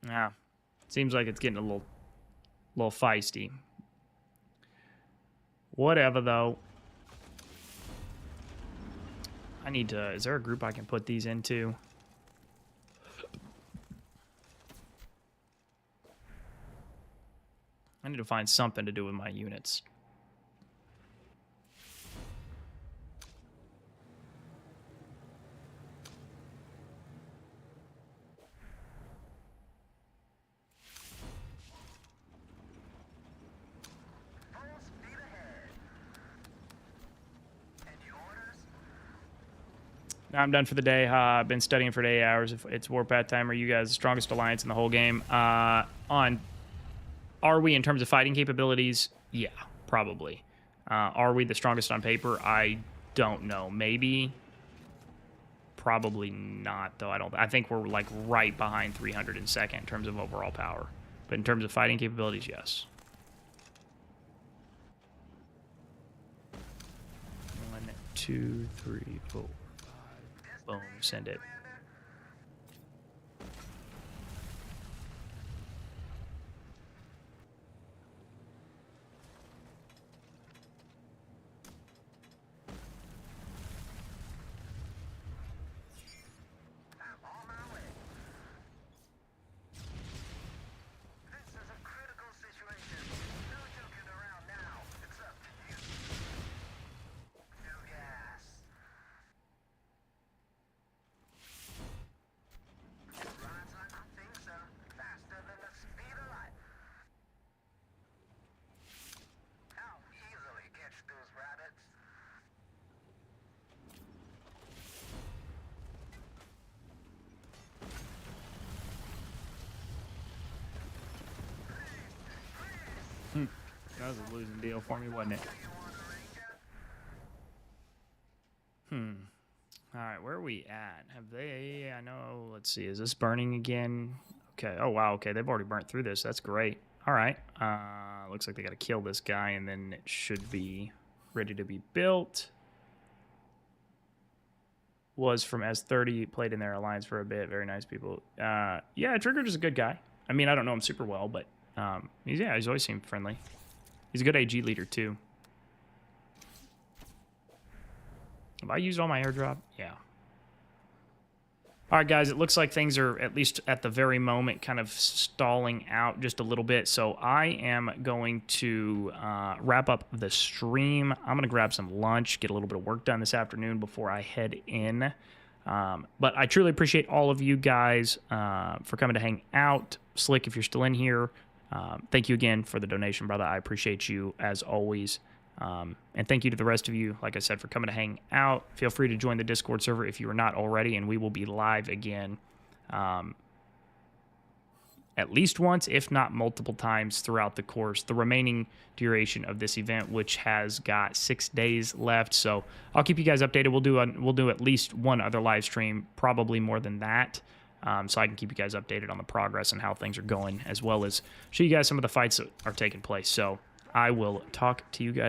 Yeah, seems like it's getting a little feisty. Whatever, though. I need to... Is there a group I can put these into? I need to find something to do with my units. I'm done for the day. I've been studying for 8 hours. If it's Warpath time, are you guys the strongest alliance in the whole game? Are we in terms of fighting capabilities? Yeah, probably. Are we the strongest on paper? I don't know. Maybe. Probably not, though. I think we're like right behind 300 in second in terms of overall power. But in terms of fighting capabilities, yes. 1, 2, 3, 4. Boom, send it. That was a losing deal for me, wasn't it? Alright, where are we at? Have they... I know... Let's see. Is this burning again? Okay. Oh, wow. Okay, they've already burnt through this. That's great. Alright. Looks like they got to kill this guy, and then it should be ready to be built. Was from S30. Played in their alliance for a bit. Very nice people. Yeah, Trigger's a good guy. I mean, I don't know him super well, but... he's always seemed friendly. He's a good AG leader, too. Have I used all my airdrop? Yeah. All right, guys, it looks like things are, at least at the very moment, kind of stalling out just a little bit. So I am going to wrap up the stream. I'm going to grab some lunch, get a little bit of work done this afternoon before I head in. But I truly appreciate all of you guys for coming to hang out. Slick, if you're still in here, Thank you again for the donation, brother. I appreciate you as always. And thank you to the rest of you, like I said, for coming to hang out. Feel free to join the Discord server if you are not already, and we will be live again at least once, if not multiple times throughout the course, the remaining duration of this event, which has got 6 days left. So I'll keep you guys updated. We'll do at least one other live stream, probably more than that. So I can keep you guys updated on the progress and how things are going, as well as show you guys some of the fights that are taking place. So I will talk to you guys